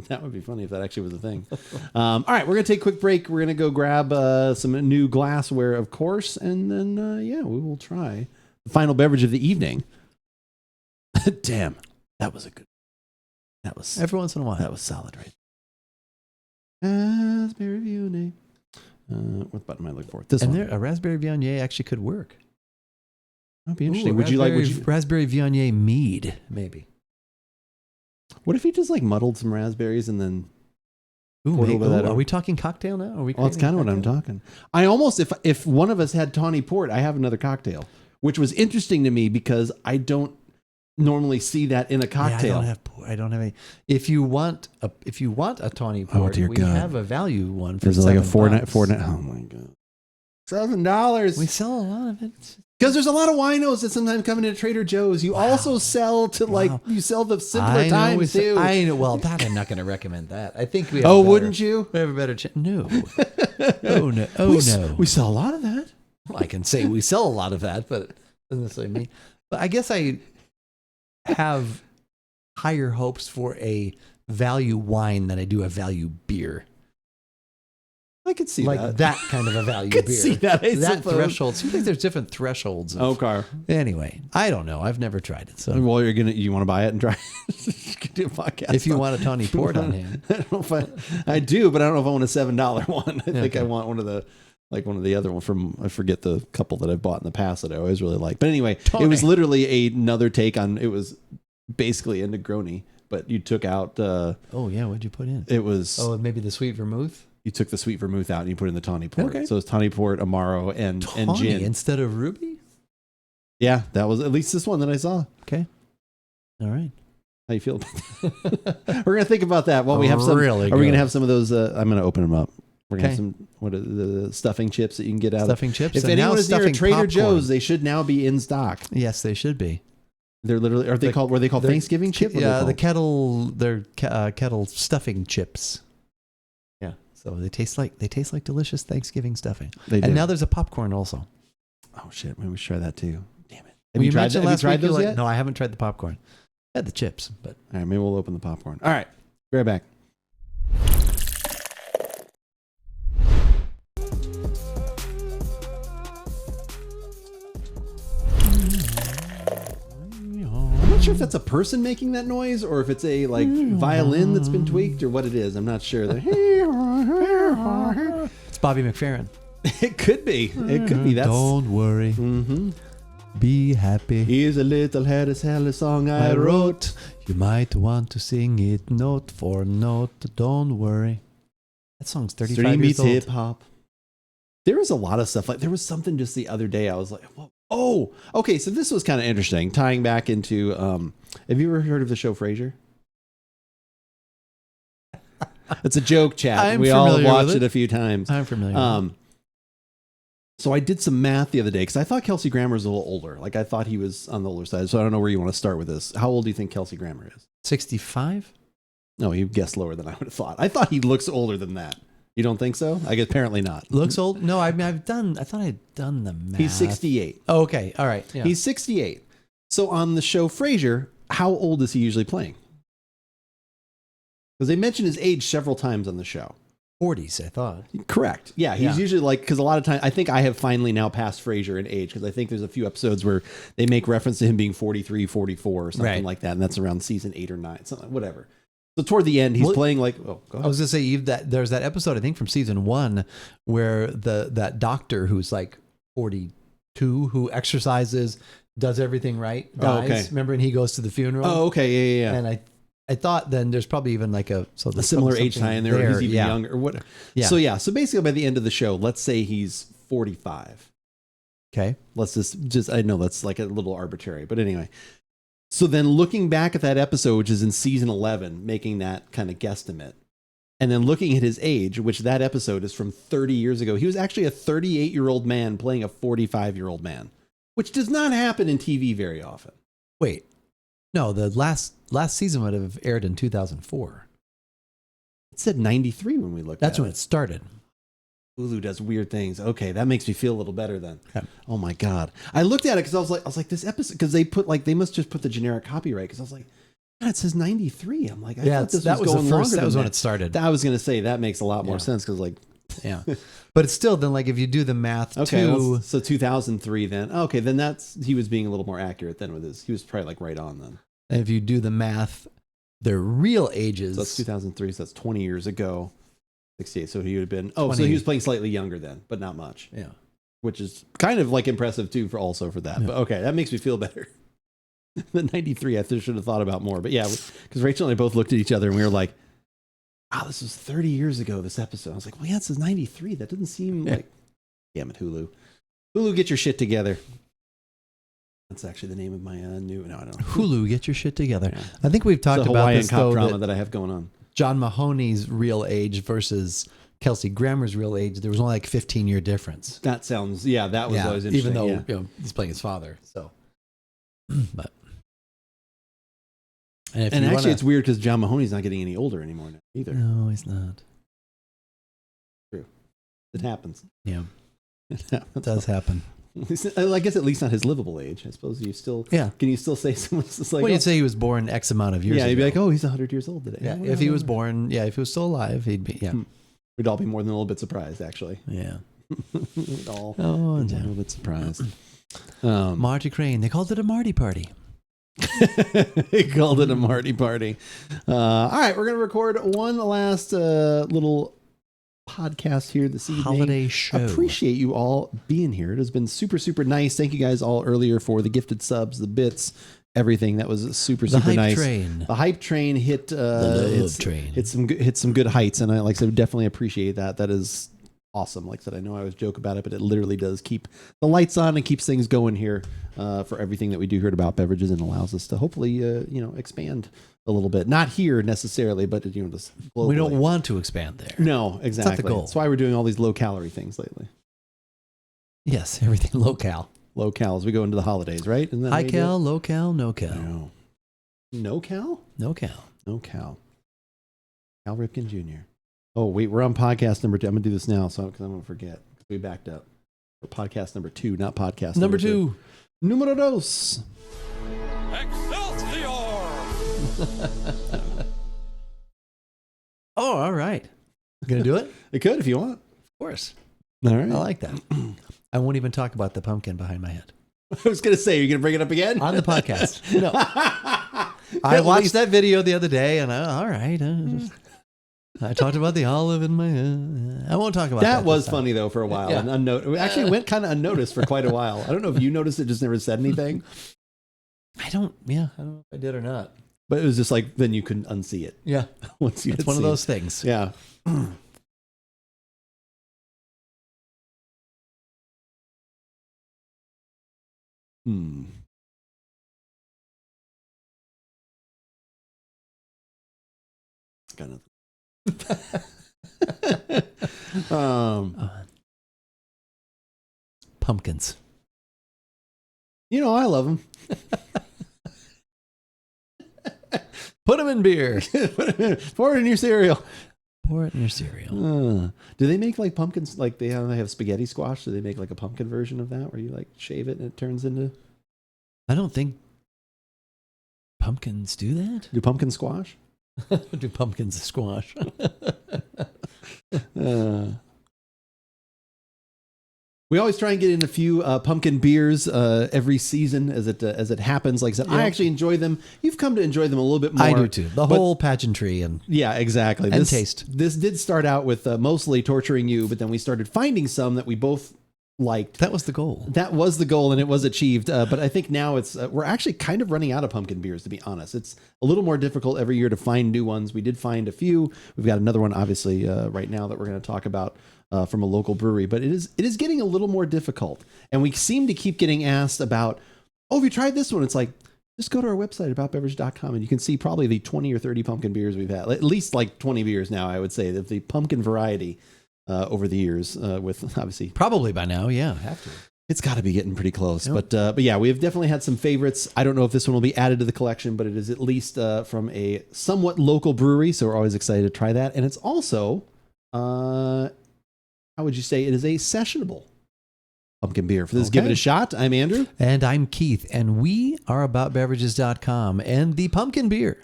That would be funny if that actually was a thing. All right, we're going to take a quick break. We're going to go grab some new glassware, of course, and then, we will try the final beverage of the evening. Damn, that was a good. That was every once in a while. That was solid, right? Raspberry Viognier. What button am I looking for? This one. A raspberry Viognier actually could work. That'd be interesting. Would you raspberry Viognier mead? Maybe. What if he just like muddled some raspberries and then? Are we talking cocktail now? That's kind of what I'm talking. I almost, if one of us had tawny port, I have another cocktail, which was interesting to me because I don't normally see that in a cocktail. Yeah, I don't have any. If you want a tawny port, we have a value one for There's like a $7. $4. Oh my God, $7. We sell a lot of it because there's a lot of winos that sometimes come into Trader Joe's. You also sell to you sell the simpler times too. I know. Well, that I'm not going to recommend that. I think we. Have wouldn't you? We have a better chance. No. Oh no. Oh no. We sell a lot of that. Well, I can say we sell a lot of that, but it doesn't necessarily mean. But I guess I have higher hopes for a value wine than I do a value beer. I could see that kind of a value beer. See that threshold. Seems like there's different thresholds. Okay. Anyway, I don't know. I've never tried it. So well, you want to buy it and try it? Do a podcast if you want a tawny port on hand. I don't know if I do, but I don't know if I want a $7 one. I think I want one of the other one from, I forget the couple that I've bought in the past that I always really like. But anyway, It was literally another take on, it was basically a Negroni, but you took out. What'd you put in? It was. Oh, maybe the sweet vermouth? You took the sweet vermouth out and you put in the tawny port. Okay. So it's tawny port, Amaro, and gin. Instead of ruby? Yeah, that was at least this one that I saw. Okay. All right. How you feel about that? We're going to think about that while we have some. Are we going to have some of those? I'm going to open them up. We're going to have some, what are the stuffing chips that you can get out stuffing chips? If anyone is near a Trader Joe's, they should now be in stock. Yes, they should be. They're literally, were they called Thanksgiving chips? Yeah, they're kettle stuffing chips. Yeah. So they taste like delicious Thanksgiving stuffing. They do. And now there's a popcorn also. Oh shit, maybe we should try that too. Damn it. Have you tried those yet? No, I haven't tried the popcorn. I had the chips, but all right, maybe we'll open the popcorn. All right. Be right back. I'm not sure if that's a person making that noise or if it's a violin that's been tweaked or what it is. I'm not sure. It's Bobby McFerrin. It could be. It could be. Don't worry. Mm-hmm. Be happy. Here's a little hell song I wrote. You might want to sing it note for note. Don't worry. That song's 35 years old. Hip hop. There was a lot of stuff. Like there was something just the other day. I was like, whoa. Oh, okay. So this was kind of interesting. Tying back into, have you ever heard of the show Frasier? It's a joke, chat. We all watched it a few times. I'm familiar. So I did some math the other day because I thought Kelsey Grammer was a little older. Like I thought he was on the older side. So I don't know where you want to start with this. How old do you think Kelsey Grammer is? 65? No, you guessed lower than I would have thought. I thought he looks older than that. You don't think so? I guess apparently not. Looks old? No, I thought I'd done the math. He's 68. Oh, okay. All right. Yeah. He's 68. So on the show Frasier, how old is he usually playing? Because they mention his age several times on the show. 40s, I thought. Correct. Yeah, he's usually because a lot of times, I think I have finally now passed Frasier in age because I think there's a few episodes where they make reference to him being 43, 44 or something like that. And that's around season 8 or 9, something, whatever. So toward the end, he's playing go ahead. I was going to say, Eve, that there's that episode, I think from season 1 where that doctor who's like 42, who exercises, does everything right, dies. Oh, okay. Remember, and he goes to the funeral. Oh, okay. Yeah. And I thought then there's probably even like a similar age tie in there. He's even younger or what. Yeah. So basically by the end of the show, let's say he's 45. Okay. Let's just I know that's like a little arbitrary, but anyway. So then looking back at that episode, which is in season 11, making that kind of guesstimate, and then looking at his age, which that episode is from 30 years ago. He was actually a 38-year-old man playing a 45-year-old man, which does not happen in TV very often. Wait. No, the last season would have aired in 2004. It said 93 when we looked That's at when it started. Hulu does weird things. Okay, that makes me feel a little better then. Okay. Oh my God. I looked at it because I was like, this episode, because they must just put the generic copyright, because I was like, God, it says 93. I'm like, I thought this was going longer. That was when it started. I was going to say that makes a lot more sense, because like, yeah. But it's still then, like, if you do the math, okay, so 2003 then. Okay, then he was being a little more accurate then with he was probably like right on then. And if you do the math, their real ages. So that's 2003, so that's 20 years ago. 68, so he would have been, so he was playing slightly younger then, but not much. Yeah. Which is kind of like impressive too for that. Yeah. But okay, that makes me feel better. The 93, I should have thought about more. But yeah, because Rachel and I both looked at each other and we were like, wow, this was 30 years ago, this episode. I was like, well, yeah, it says 93. That doesn't seem like, damn it, Hulu. Hulu, get your shit together. That's actually the name of my new, no, I don't know. Hulu, get your shit together. Yeah. I think we've talked about Hawaiian this, cop though, drama that I have going on. John Mahoney's real age versus Kelsey Grammer's real age, there was only like 15-year difference. That sounds, that was always interesting. Even though he's playing his father. So, but. And actually, it's weird because John Mahoney's not getting any older anymore now either. No, he's not. True. It happens. Yeah. It does happen. I guess at least not his livable age. I suppose you still. Yeah. Can you still say someone's just like? Well, you'd say he was born X amount of years ago. Yeah, you'd be like, oh, he's 100 years old today. Yeah. If he was born, if he was still alive, he'd be. Yeah. We'd all be more than a little bit surprised, actually. Yeah. We'd all a little bit surprised. Marty Crane. They called it a Marty party. They called it a Marty party. All right, we're going to record one last little podcast here this evening. Holiday show. Appreciate you all being here. It has been super, super nice. Thank you guys all earlier for the gifted subs, the bits, everything. That was super, super nice. The hype train hit. The love train hit some good heights, and I definitely appreciate that. That is awesome. Like I said, I know I always joke about it, but it literally does keep the lights on and keeps things going here for everything that we do here at About Beverages, and allows us to hopefully expand a little bit. Not here necessarily, but just globally. We don't want to expand there. No, exactly. That's not the goal. That's why we're doing all these low calorie things lately. Yes, everything low cal. Low cal as we go into the holidays, right? Isn't that high cal, low cal, no cal. No. No cal? No cal. No cal. Cal Ripken Jr. Oh, wait, we're on podcast number 2. I'm going to do this now because I'm going to forget. We backed up. For podcast number 2, not podcast number 2. Numero dos. Excelsior! Oh, all right. Going to do it? It could if you want. Of course. All right. I like that. I won't even talk about the pumpkin behind my head. I was going to say, you're going to bring it up again? On the podcast. No. I watched that video the other day, and all right. I talked about the olive in my head. I won't talk about that. That was funny, though, for a while. Yeah. And it actually went kind of unnoticed for quite a while. I don't know if you noticed it, just never said anything. I don't know if I did or not. But it was just like, then you couldn't unsee it. Yeah. Once you It's one of those things. Yeah. Kind of. Pumpkins. I love them. Put them in beer. Pour it in your cereal. Pour it in your cereal. Do they make like pumpkins? Like they have spaghetti squash. Do they make like a pumpkin version of that where you like shave it and it turns into? I don't think pumpkins do that. Do pumpkin squash? Do pumpkins squash? We always try and get in a few pumpkin beers every season as it happens. Like I said, I actually enjoy them. You've come to enjoy them a little bit more. I do too. The whole pageantry and exactly. And taste. This did start out with mostly torturing you, but then we started finding some that we both liked. That was the goal. That was the goal, and it was achieved. But I think now we're actually kind of running out of pumpkin beers, to be honest. It's a little more difficult every year to find new ones. We did find a few. We've got another one, obviously, right now that we're going to talk about from a local brewery. But it is getting a little more difficult. And we seem to keep getting asked about, oh, have you tried this one? It's like, just go to our website, AboutBeverages.com, and you can see probably the 20 or 30 pumpkin beers we've had. At least like 20 beers now, I would say, the pumpkin variety. Over the years, with obviously probably by now, yeah, have to. It's got to be getting pretty close, Yep. but yeah, we have definitely had some favorites. I don't know if this one will be added to the collection, but it is at least from a somewhat local brewery, so we're always excited to try that. And it's also, how would you say, it is a sessionable pumpkin beer. For this, give it a shot. I'm Andrew, and I'm Keith, and we are AboutBeverages.com, and the pumpkin beer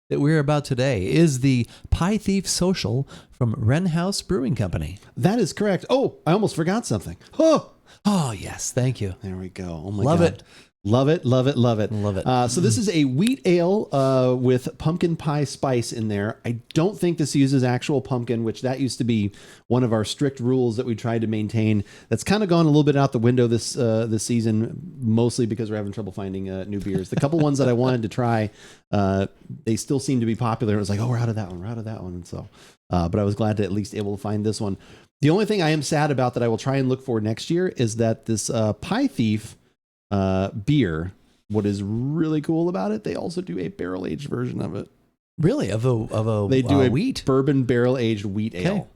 that we're about today is the Pie Thief Social from Wren House Brewing Company. That is correct. Oh, I almost forgot something. Oh yes, thank you. There we go. Oh my Love God. it. Love it, love it, love it. Love it. So this is a wheat ale with pumpkin pie spice in there. I don't think this uses actual pumpkin, which that used to be one of our strict rules that we tried to maintain. That's kind of gone a little bit out the window this season, mostly because we're having trouble finding new beers. The couple ones that I wanted to try, they still seem to be popular. It was like, oh, we're out of that one, And so, but I was glad to at least able to find this one. The only thing I am sad about that I will try and look for next year is that this Pie Thief beer, what is really cool about it, they also do a barrel aged version of it. Really, of a they do a wheat bourbon barrel aged wheat ale.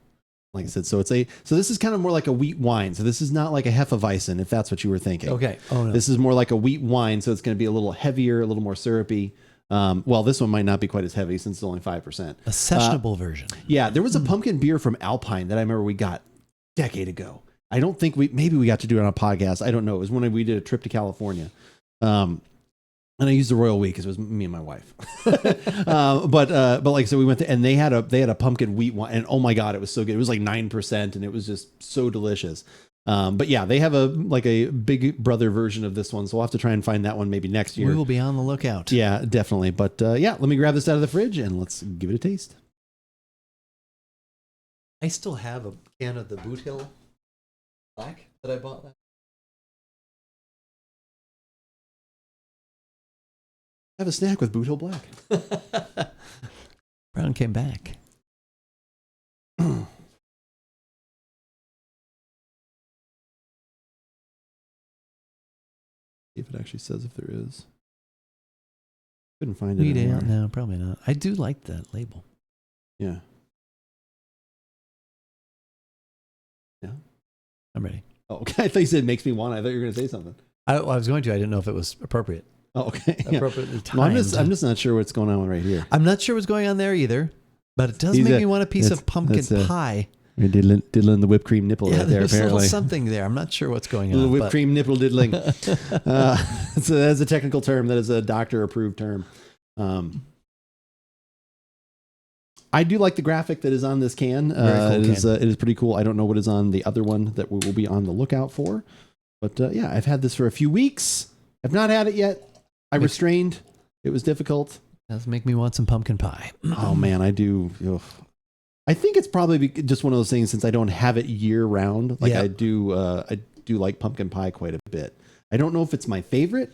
Like I said, so this is kind of more like a wheat wine. So this is not like a Hefeweizen, if that's what you were thinking. Okay. Oh no. This is more like a wheat wine, so it's going to be a little heavier, a little more syrupy. Well, this one might not be quite as heavy since it's only 5%. A sessionable version. Yeah, there was a pumpkin beer from Alpine that I remember we got a decade ago. I don't think maybe we got to do it on a podcast. I don't know. It was when we did a trip to California. And I used the Royal Week because it was me and my wife. But like, so we went there and they had a pumpkin wheat wine, and oh my God, it was so good. It was like 9% and it was just so delicious. But yeah, they have a big brother version of this one. So we'll have to try and find that one maybe next year. We will be on the lookout. Yeah, definitely. But yeah, let me grab this out of the fridge and let's give it a taste. I still have a can of the Boot Hill Black that I bought. Have a snack with Boot Hill Black. Brown came back. See if it actually says if there is. Couldn't find it Wheat ale? anywhere. No, probably not. I do like that label. Yeah. Yeah. I'm ready. Oh, okay. I thought you said makes me want. I thought you were going to say something. I was going to. I didn't know if it was appropriate. Oh, okay. Yeah. Appropriately timed. Well, I'm just not sure what's going on right here. I'm not sure what's going on there either, but it does He's make a- me want a piece that's- of pumpkin that's a- pie. You're diddling the whipped cream nipple Yeah, right there, there's a little apparently. something there. I'm not sure what's going A little on. whipped but cream nipple diddling. So that's a technical term. That is a doctor-approved term. I do like the graphic that is on this can. Very cool it is pretty cool. I don't know what is on the other one that we will be on the lookout for. But yeah, I've had this for a few weeks. I've not had it yet. I restrained. It was difficult. Does make me want some pumpkin pie. Oh man, I do. Ugh. I think it's probably just one of those things since I don't have it year round. Like Yeah. I do like pumpkin pie quite a bit. I don't know if it's my favorite,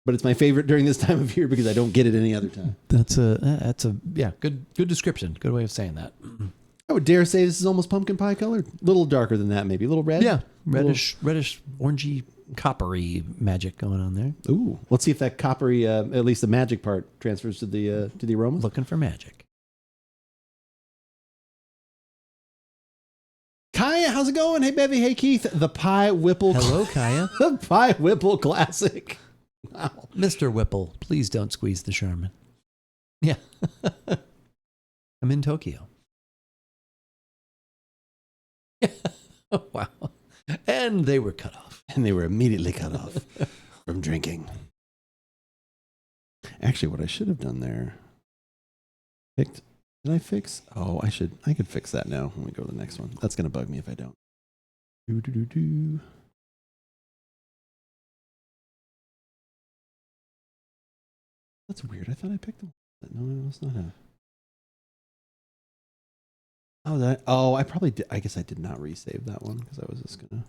but it's my favorite during this time of year because I don't get it any other time. That's a yeah, good description. Good way of saying that. I would dare say this is almost pumpkin pie colored. A little darker than that, maybe a little red. Yeah, reddish, orangey, coppery magic going on there. Ooh, let's see if that coppery, at least the magic part, transfers to the aroma. Looking for magic. Kaya, how's it going? Hey, Bevy. Hey, Keith. The Pie Whipple. Hello, Kaya. The Pie Whipple Classic. Wow. Mr. Whipple, please don't squeeze the Charmin. Yeah. I'm in Tokyo. Oh, wow. And they were cut off. And they were immediately cut off from drinking. Actually, what I should have done there, did I fix? Oh, I could fix that now when we go to the next one. That's going to bug me if I don't. Do. That's weird. I thought I picked them. No, it's not a. I probably did. I guess I did not resave that one because I was just gonna.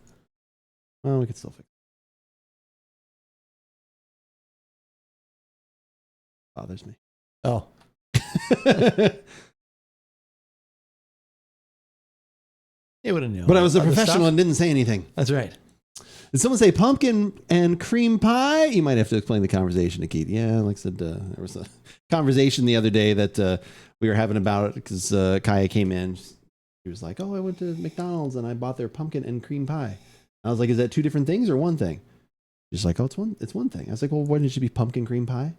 Well, we could still fix it. Bothers me. Oh, it would have known. But I was a Other professional stuff? and didn't say anything. That's right. Did someone say pumpkin and cream pie? You might have to explain the conversation to Keith. Yeah, like I said, there was a conversation the other day that we were having about it because Kaya came in. She was like, "Oh, I went to McDonald's and I bought their pumpkin and cream pie." I was like, "Is that two different things or one thing?" She's like, "Oh, it's one thing." I was like, "Well, why didn't it be pumpkin cream pie?"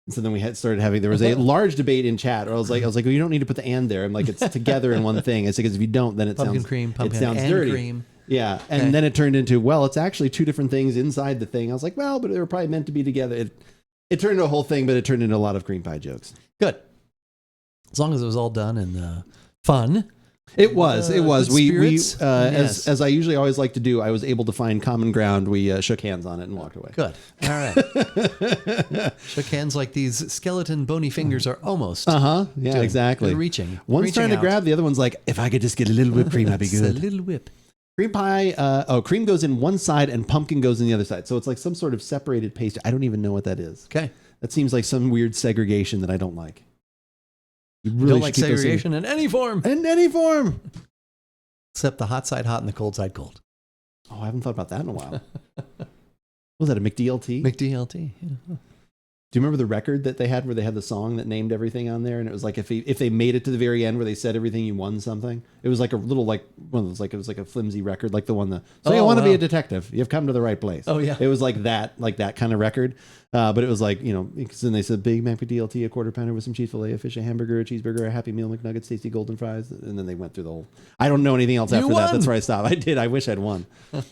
And so then we started having, there was a large debate in chat. Or I was like, well, you don't need to put the "and" there. I'm like, it's together in one thing. It's because if you don't, then it Pumpkin sounds cream, pumpkin it sounds and dirty. cream. Yeah, and Okay. then it turned into, well, it's actually two different things inside the thing. I was like, well, but they were probably meant to be together. It turned into a whole thing, but it turned into a lot of cream pie jokes. Good. As long as it was all done and fun. It was. Good We spirits? Yes. as I usually always like to do, I was able to find common ground. We shook hands on it and walked away. Good. All right. Shook hands like these skeleton bony fingers are almost. Yeah, doing. exactly. They're reaching. One's reaching trying to out. grab, the other one's like, if I could just get a little whipped cream, that'd be It's a good. little whip. Cream pie. Cream goes in one side and pumpkin goes in the other side. So it's like some sort of separated pastry. I don't even know what that is. Okay. That seems like some weird segregation that I don't like. You You really don't should like keep those segregation in any form. in any form. Except the hot side hot and the cold side cold. Oh, I haven't thought about that in a while. Was that a McDLT? McDLT. Yeah. Do you remember the record that they had where they had the song that named everything on there? And it was like if they made it to the very end where they said everything, you won something. It was like a little one of those, like it was like a flimsy record, like the one that. So you Oh, want to be wow. a detective? You've come to the right place. Oh, yeah. It was like that kind of record. But it was like, because then they said Big Mac McDLT, a quarter pounder with some cheese fillet, a fish, a hamburger, a cheeseburger, a Happy Meal, McNuggets, tasty golden fries, and then they went through the whole. I don't know anything else You after that. won. That's where I stopped. I did. I wish I'd won.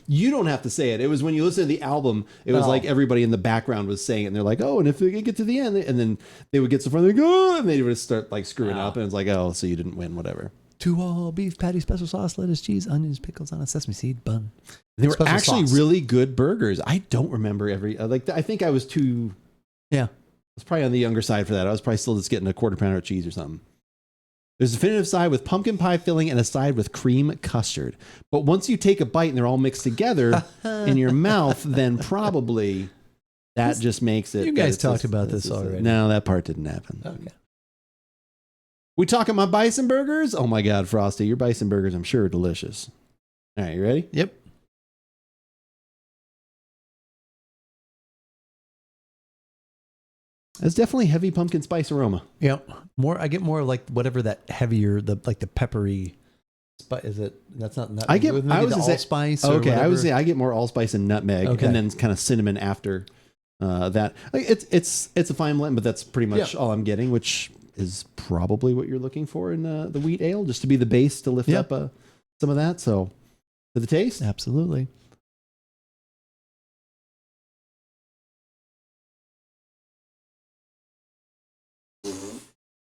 You don't have to say it. It was when you listen to the album. It was Oh. like everybody in the background was saying it. And they're like, oh, and if they get to the end, and then they would get so far, they go, and they would start like screwing up, and it's like, oh, so you didn't win, whatever. 2 all beef patty, special sauce, lettuce, cheese, onions, pickles on a sesame seed bun. They were Special actually sauce. really good burgers. I don't remember I think I was too. Yeah. I was probably on the younger side for that. I was probably still just getting a quarter pounder of cheese or something. There's a definitive side with pumpkin pie filling and a side with cream custard. But once you take a bite and they're all mixed together in your mouth, then probably that just makes it. You guys talked about this already. No, that part didn't happen. Okay. We talking about bison burgers? Oh my God, Frosty, your bison burgers, I'm sure, are delicious. All right, you ready? Yep. That's definitely heavy pumpkin spice aroma. Yep. I get more like whatever that heavier, the peppery. Is it? That's not. I get. maybe I was the gonna say allspice. Or okay. I whatever. was say I get more allspice and nutmeg, Okay. and then kind of cinnamon after that. Like it's a fine blend, but that's pretty much Yeah. all I'm getting, which is probably what you're looking for in the wheat ale, just to be the base to lift Yep. up some of that. So, for the taste, Absolutely.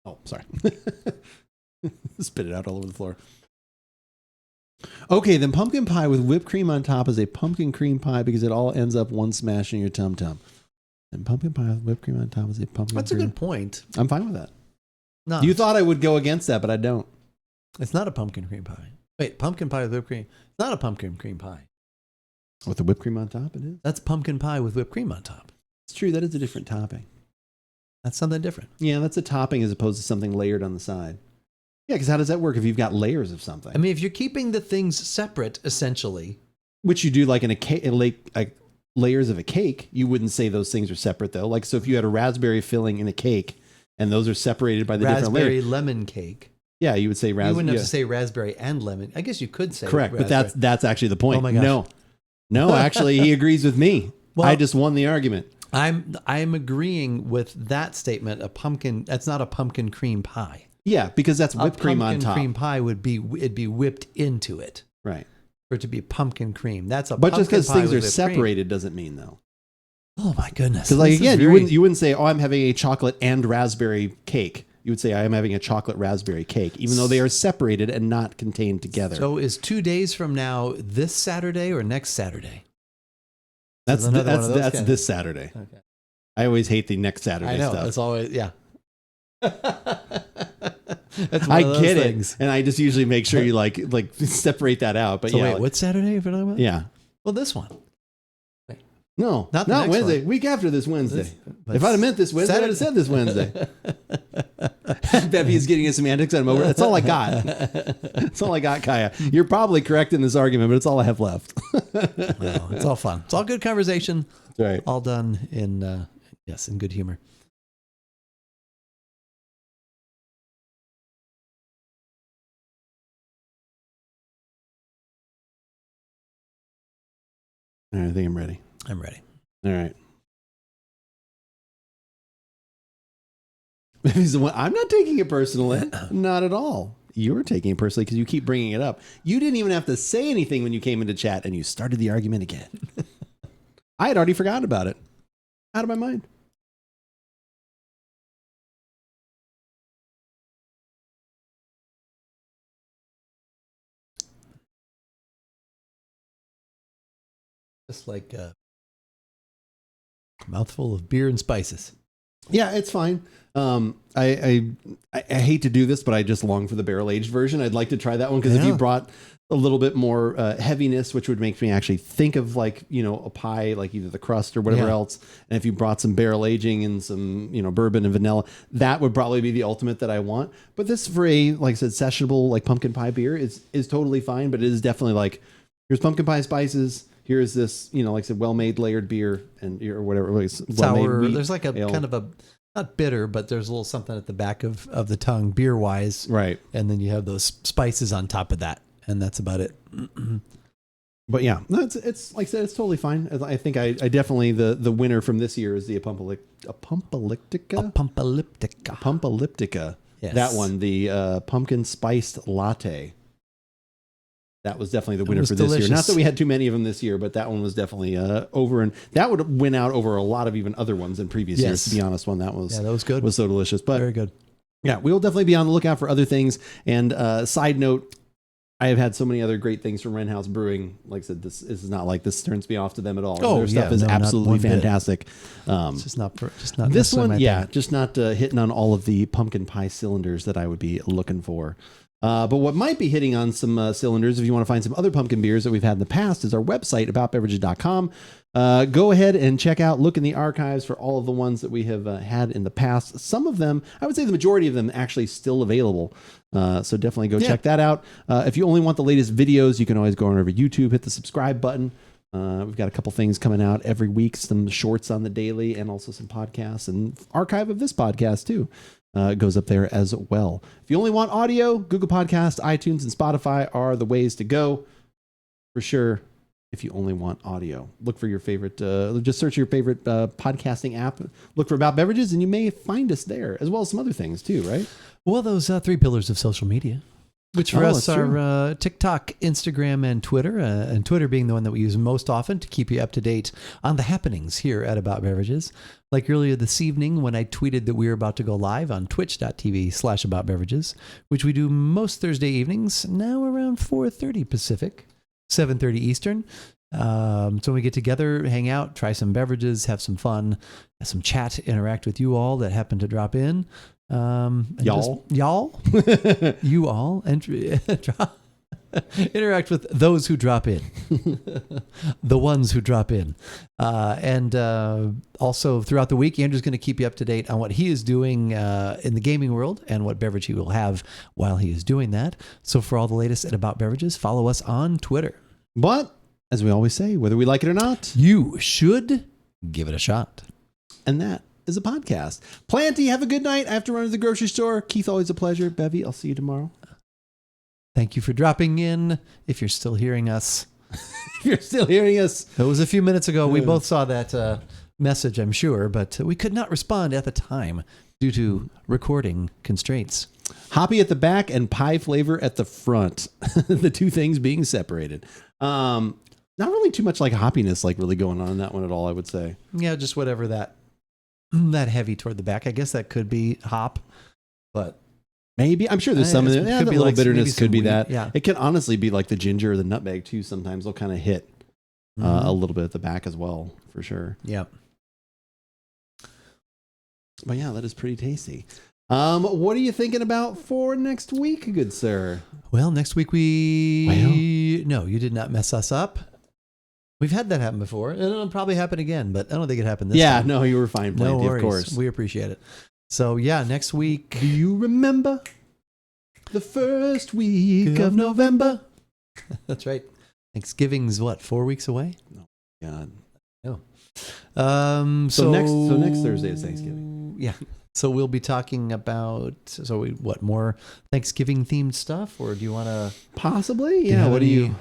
oh, sorry, spit it out all over the floor. Okay, then pumpkin pie with whipped cream on top is a pumpkin cream pie because it all ends up one smash in your tum tum. And pumpkin pie with whipped cream on top is a pumpkin. That's a cream. good point. I'm fine with that. No, You thought I would go against that, but I don't. it's not a pumpkin cream pie. Wait, pumpkin pie with whipped cream. It's not a pumpkin cream pie. With the whipped cream on top, it is. That's pumpkin pie with whipped cream on top. It's true. That is a different topping. That's something different. Yeah, that's a topping as opposed to something layered on the side. Yeah, because how does that work if you've got layers of something? I mean, if you're keeping the things separate, essentially. Which you do like in a cake, like layers of a cake, you wouldn't say those things are separate though. Like, so if you had a raspberry filling in a cake and those are separated by the different Raspberry layers. lemon cake. Yeah, you would say raspberry. You wouldn't have to say raspberry and lemon. I guess you could say correct, but raspberry. that's actually the point. Oh my gosh. No, actually, he agrees with me. Well- I just won the argument. I'm agreeing with that statement. A pumpkin. That's not a pumpkin cream pie. Yeah, because that's whipped cream on pumpkin top. cream pie would be it'd be whipped into it Right. for it to be pumpkin cream. That's a But just pumpkin because pie things with are whipped cream. separated doesn't mean though. Oh my goodness! Because like This is again, very- you wouldn't say, "Oh, I'm having a chocolate and raspberry cake." You would say, "I am having a chocolate raspberry cake," even though they are separated and not contained together. So is 2 days from now this Saturday or next Saturday? that's another one of those that's guys. this Saturday. Okay. I always hate the next Saturday I know. stuff. It's always yeah. That's one I of those get things. it, and I just usually make sure you like separate that out. But So yeah, wait, what Saturday? If you're talking about? yeah. Well, this one. No, Not the not next Wednesday. one. Week after this Wednesday. But If I'd have meant this Wednesday, I'd have said this Wednesday. Bevy is getting his semantics out of over. That's all I got. That's all I got, Kaya. You're probably correct in this argument, but it's all I have left. No, it's all fun. It's all good conversation. That's right. All done in in good humor. All right, I think I'm ready. I'm ready. All right. Bevy's the one. I'm not taking it personally. Not at all. You're taking it personally because you keep bringing it up. You didn't even have to say anything when you came into chat and you started the argument again. I had already forgotten about it. Out of my mind. Just like a mouthful of beer and spices. Yeah, it's fine. I hate to do this, but I just long for the barrel aged version. I'd like to try that one because if you brought a little bit more heaviness, which would make me actually think of like, you know, a pie, like either the crust or whatever else. And if you brought some barrel aging and some, you know, bourbon and vanilla, that would probably be the ultimate that I want. But this for a, like I said, sessionable like pumpkin pie beer is totally fine. But it is definitely like, here's pumpkin pie spices. Here's this, you know, like I said, well-made layered beer and or whatever. Sour. There's like a ale. Kind of a, not bitter, but there's a little something at the back of the tongue beer wise. Right. And then you have those spices on top of that. And that's about it. But yeah, no, it's like I said, it's totally fine. I think I definitely, the winner from this year is the Pumpalyptica. Yes. That one, the pumpkin spiced latte. That was definitely the winner for this year. Not that we had too many of them this year, but that one was definitely over, and that would win out over a lot of even other ones in previous years. To be honest, that was good. Was so delicious, but very good. Yeah, we will definitely be on the lookout for other things. And side note, I have had so many other great things from Wren House Brewing. Like I said, this is not like this turns me off to them at all. Their stuff is absolutely fantastic. It's just not this one. Yeah, just not hitting on all of the pumpkin pie cylinders that I would be looking for. But what might be hitting on some cylinders, if you want to find some other pumpkin beers that we've had in the past, is our website, AboutBeverages.com. Go ahead and check out, look in the archives for all of the ones that we have had in the past. Some of them, I would say the majority of them actually still available. So definitely go check that out. If you only want the latest videos, you can always go on over YouTube, hit the subscribe button. We've got a couple things coming out every week, some shorts on the daily and also some podcasts and archive of this podcast too. Goes up there as well. If you only want audio, Google Podcasts, iTunes, and Spotify are the ways to go for sure. If you only want audio, look for your favorite, just search your favorite podcasting app, look for About Beverages, and you may find us there, as well as some other things too, right? Well, those 3 pillars of social media, which for us are TikTok, Instagram, and Twitter, and Twitter being the one that we use most often to keep you up to date on the happenings here at About Beverages. Like earlier this evening when I tweeted that we were about to go live on twitch.tv/AboutBeverages, which we do most Thursday evenings, now around 4:30 Pacific, 7:30 Eastern. So when we get together, hang out, try some beverages, have some fun, have some chat, interact with you all that happen to drop in. Y'all, you all, interact with those who drop in, the ones who drop in, and also throughout the week, Andrew's going to keep you up to date on what he is doing in the gaming world and what beverage he will have while he is doing that. So for all the latest at About Beverages, follow us on Twitter. But as we always say, whether we like it or not, you should give it a shot. And that is a podcast. Planty, have a good night. I have to run to the grocery store. Keith, always a pleasure. Bevy, I'll see you tomorrow. Thank you for dropping in. If you're still hearing us. If you're still hearing us. It was a few minutes ago. We both saw that message, I'm sure, but we could not respond at the time due to recording constraints. Hoppy at the back and pie flavor at the front. The two things being separated. Not really too much like hoppiness like really going on in that one at all, I would say. Yeah, just whatever that heavy toward the back. I guess that could be hop, but maybe. I'm sure there's some of it. Yeah, the little like bitterness could be weed. that. Yeah. It can honestly be like the ginger or the nutmeg too. Sometimes they'll kind of hit a little bit at the back as well, for sure. Yep. But yeah, that is pretty tasty. What are you thinking about for next week, good sir? Well, next week no, you did not mess us up. We've had that happen before, and it'll probably happen again, but I don't think it happened this time. No, you were fine. Plenty, No worries. of course. We appreciate it. So, yeah, next week. Do you remember the first week of November? That's right. Thanksgiving's what, 4 weeks away? God. Oh. So next Thursday is Thanksgiving. Yeah. So we'll be talking about more Thanksgiving themed stuff, or do you want to possibly? Yeah. What do you?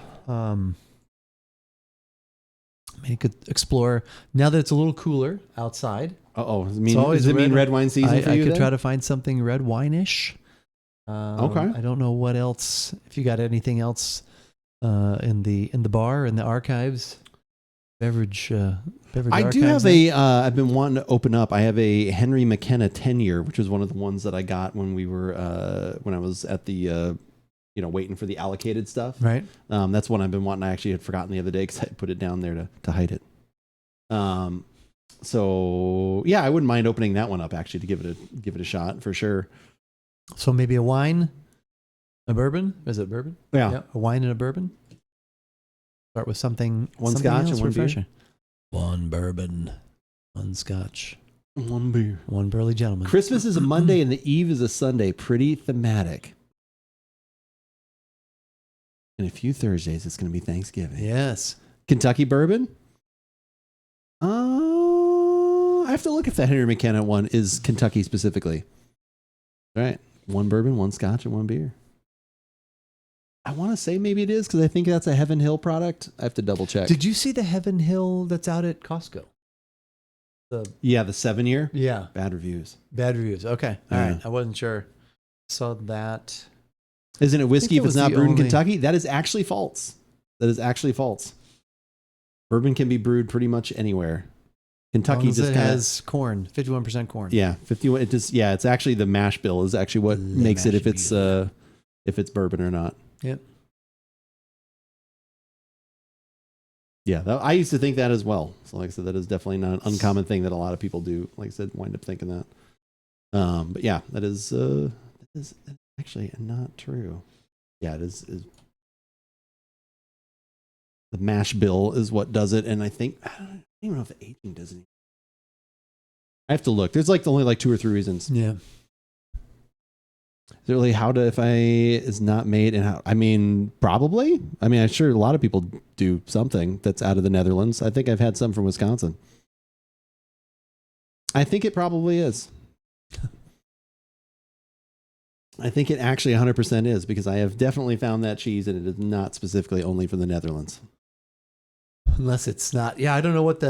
Maybe could explore now that it's a little cooler outside. Does it mean red wine season for you? I could try to find something red wine-ish. Okay. I don't know what else. If you got anything else in the bar, in the archives, beverage. I do have I've been wanting to open up. I have a Henry McKenna 10-year, which was one of the ones that I got when we were when I was at the waiting for the allocated stuff. Right. That's one I've been wanting. I actually had forgotten the other day because I put it down there to hide it. So yeah, I wouldn't mind opening that one up actually to give it a shot for sure. So maybe a wine, a bourbon. Is it bourbon? Yeah. A wine and a bourbon. Start with something. One scotch and one refreshing. beer. One bourbon, one scotch, one beer, one burly gentleman. Christmas is a Monday and the eve is a Sunday. Pretty thematic. In a few Thursdays, it's going to be Thanksgiving. Yes. Kentucky bourbon? I have to look if the Henry McKenna one is Kentucky specifically. All right. One bourbon, one scotch, and one beer. I want to say maybe it is because I think that's a Heaven Hill product. I have to double check. Did you see the Heaven Hill that's out at Costco? The 7-year? Yeah. Bad reviews. Okay. All right. I wasn't sure. Saw that. Isn't it whiskey if it's not brewed in Kentucky? That is actually false. Bourbon can be brewed pretty much anywhere. Kentucky just has corn, 51% corn. Yeah, 51. It just it's actually the mash bill is actually what makes it if it's bourbon or not. Yep. Yeah, I used to think that as well. So like I said, that is definitely not an uncommon thing that a lot of people do. Like I said, wind up thinking that. But yeah, that is actually not true. Yeah, it is. The mash bill is what does it, and I don't even know if the aging does it. I have to look. There's only 2 or 3 reasons. Yeah. Is it really if is not made and how? I mean, probably. I mean, I'm sure a lot of people do something that's out of the Netherlands. I think I've had some from Wisconsin. I think it probably is. I think it actually 100% is because I have definitely found that cheese and it is not specifically only from the Netherlands. Unless it's not. Yeah, I don't know what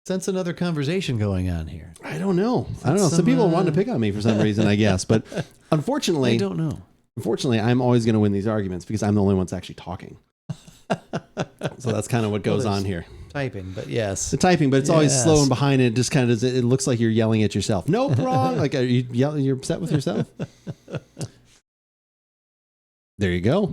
sense another conversation going on here. I don't know. Some people want to pick on me for some reason, I guess. But unfortunately, I don't know. Unfortunately, I'm always going to win these arguments because I'm the only one that's actually talking. So that's kind of what goes on here. Typing, but yes. The typing, but it's always slow and behind it. It just kind of it looks like you're yelling at yourself. Nope, wrong. Like are you yelling? You're upset with yourself. There you go.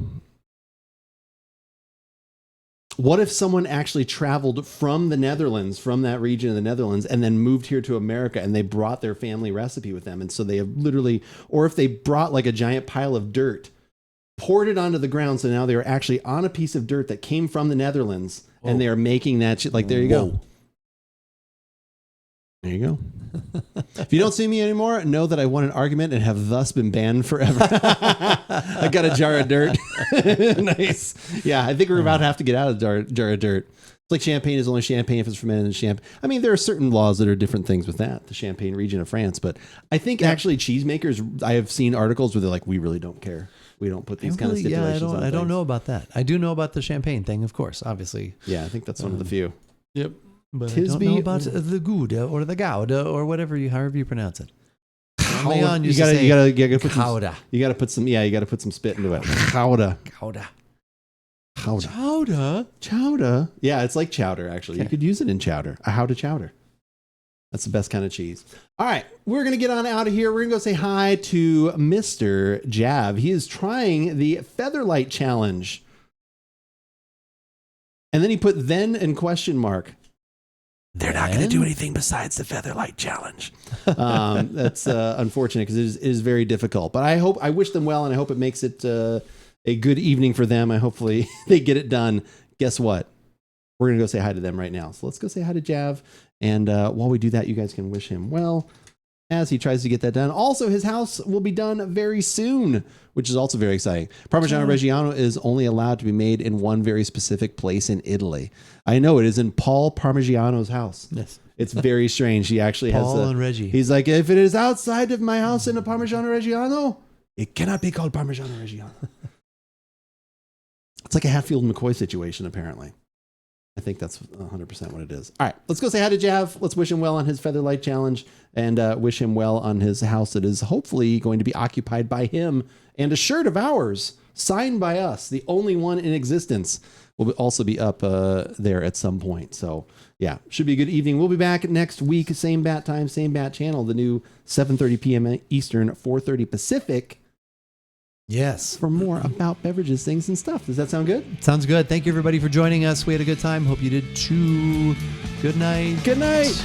What if someone actually traveled from the Netherlands, from that region of the Netherlands, and then moved here to America and they brought their family recipe with them? And so they have literally, or if they brought like a giant pile of dirt, poured it onto the ground. So now they are actually on a piece of dirt that came from the Netherlands and they are making that shit. Like, there you go. There you go. If you don't see me anymore, know that I won an argument and have thus been banned forever. I got a jar of dirt. Nice. Yeah, I think we're about to have to get out of the jar of dirt. It's like champagne is only champagne if it's fermented in champagne. I mean, there are certain laws that are different things with that, the Champagne region of France. But I think actually cheesemakers, I have seen articles where they're like, we really don't care. We don't put these kind of stipulations on I don't know about that. I do know about the champagne thing, of course, obviously. Yeah, I think that's one of the few. Yep. But I don't know about the Gouda or the Gouda or however however you pronounce it. Leon used to say you gotta put Gouda. You gotta put some you gotta put some spit into it. Gouda. Chowder. Yeah, it's like chowder actually. Okay. You could use it in chowder. A Gouda chowder. That's the best kind of cheese. All right, we're going to get on out of here. We're going to go say hi to Mr. Jav. He is trying the Featherlight Challenge. And then he put then in question mark. They're not going to do anything besides the Featherlight Challenge. That's unfortunate because it is very difficult. But I wish them well, and I hope it makes it a good evening for them. Hopefully they get it done. Guess what? we're going to go say hi to them right now. So let's go say hi to Jav. And while we do that, you guys can wish him well as he tries to get that done. Also, his house will be done very soon, which is also very exciting. Parmigiano Reggiano is only allowed to be made in one very specific place in Italy. I know it is in Paul Parmigiano's house. Yes. It's very strange. He actually has Paul and Reggie. He's like, if it is outside of my house in a Parmigiano Reggiano, it cannot be called Parmigiano Reggiano. It's like a Hatfield McCoy situation, apparently. I think that's 100% what it is. All right, let's go say hi to Jav. Let's wish him well on his Featherlight Challenge and wish him well on his house that is hopefully going to be occupied by him. And a shirt of ours, signed by us, the only one in existence, will also be up there at some point. So, yeah, should be a good evening. We'll be back next week, same bat time, same bat channel, the new 7:30 p.m. Eastern, 4:30 Pacific. Yes. For more about beverages, things, and stuff. Does that sound good? Sounds good. Thank you, everybody, for joining us. We had a good time. Hope you did too. Good night. Good night.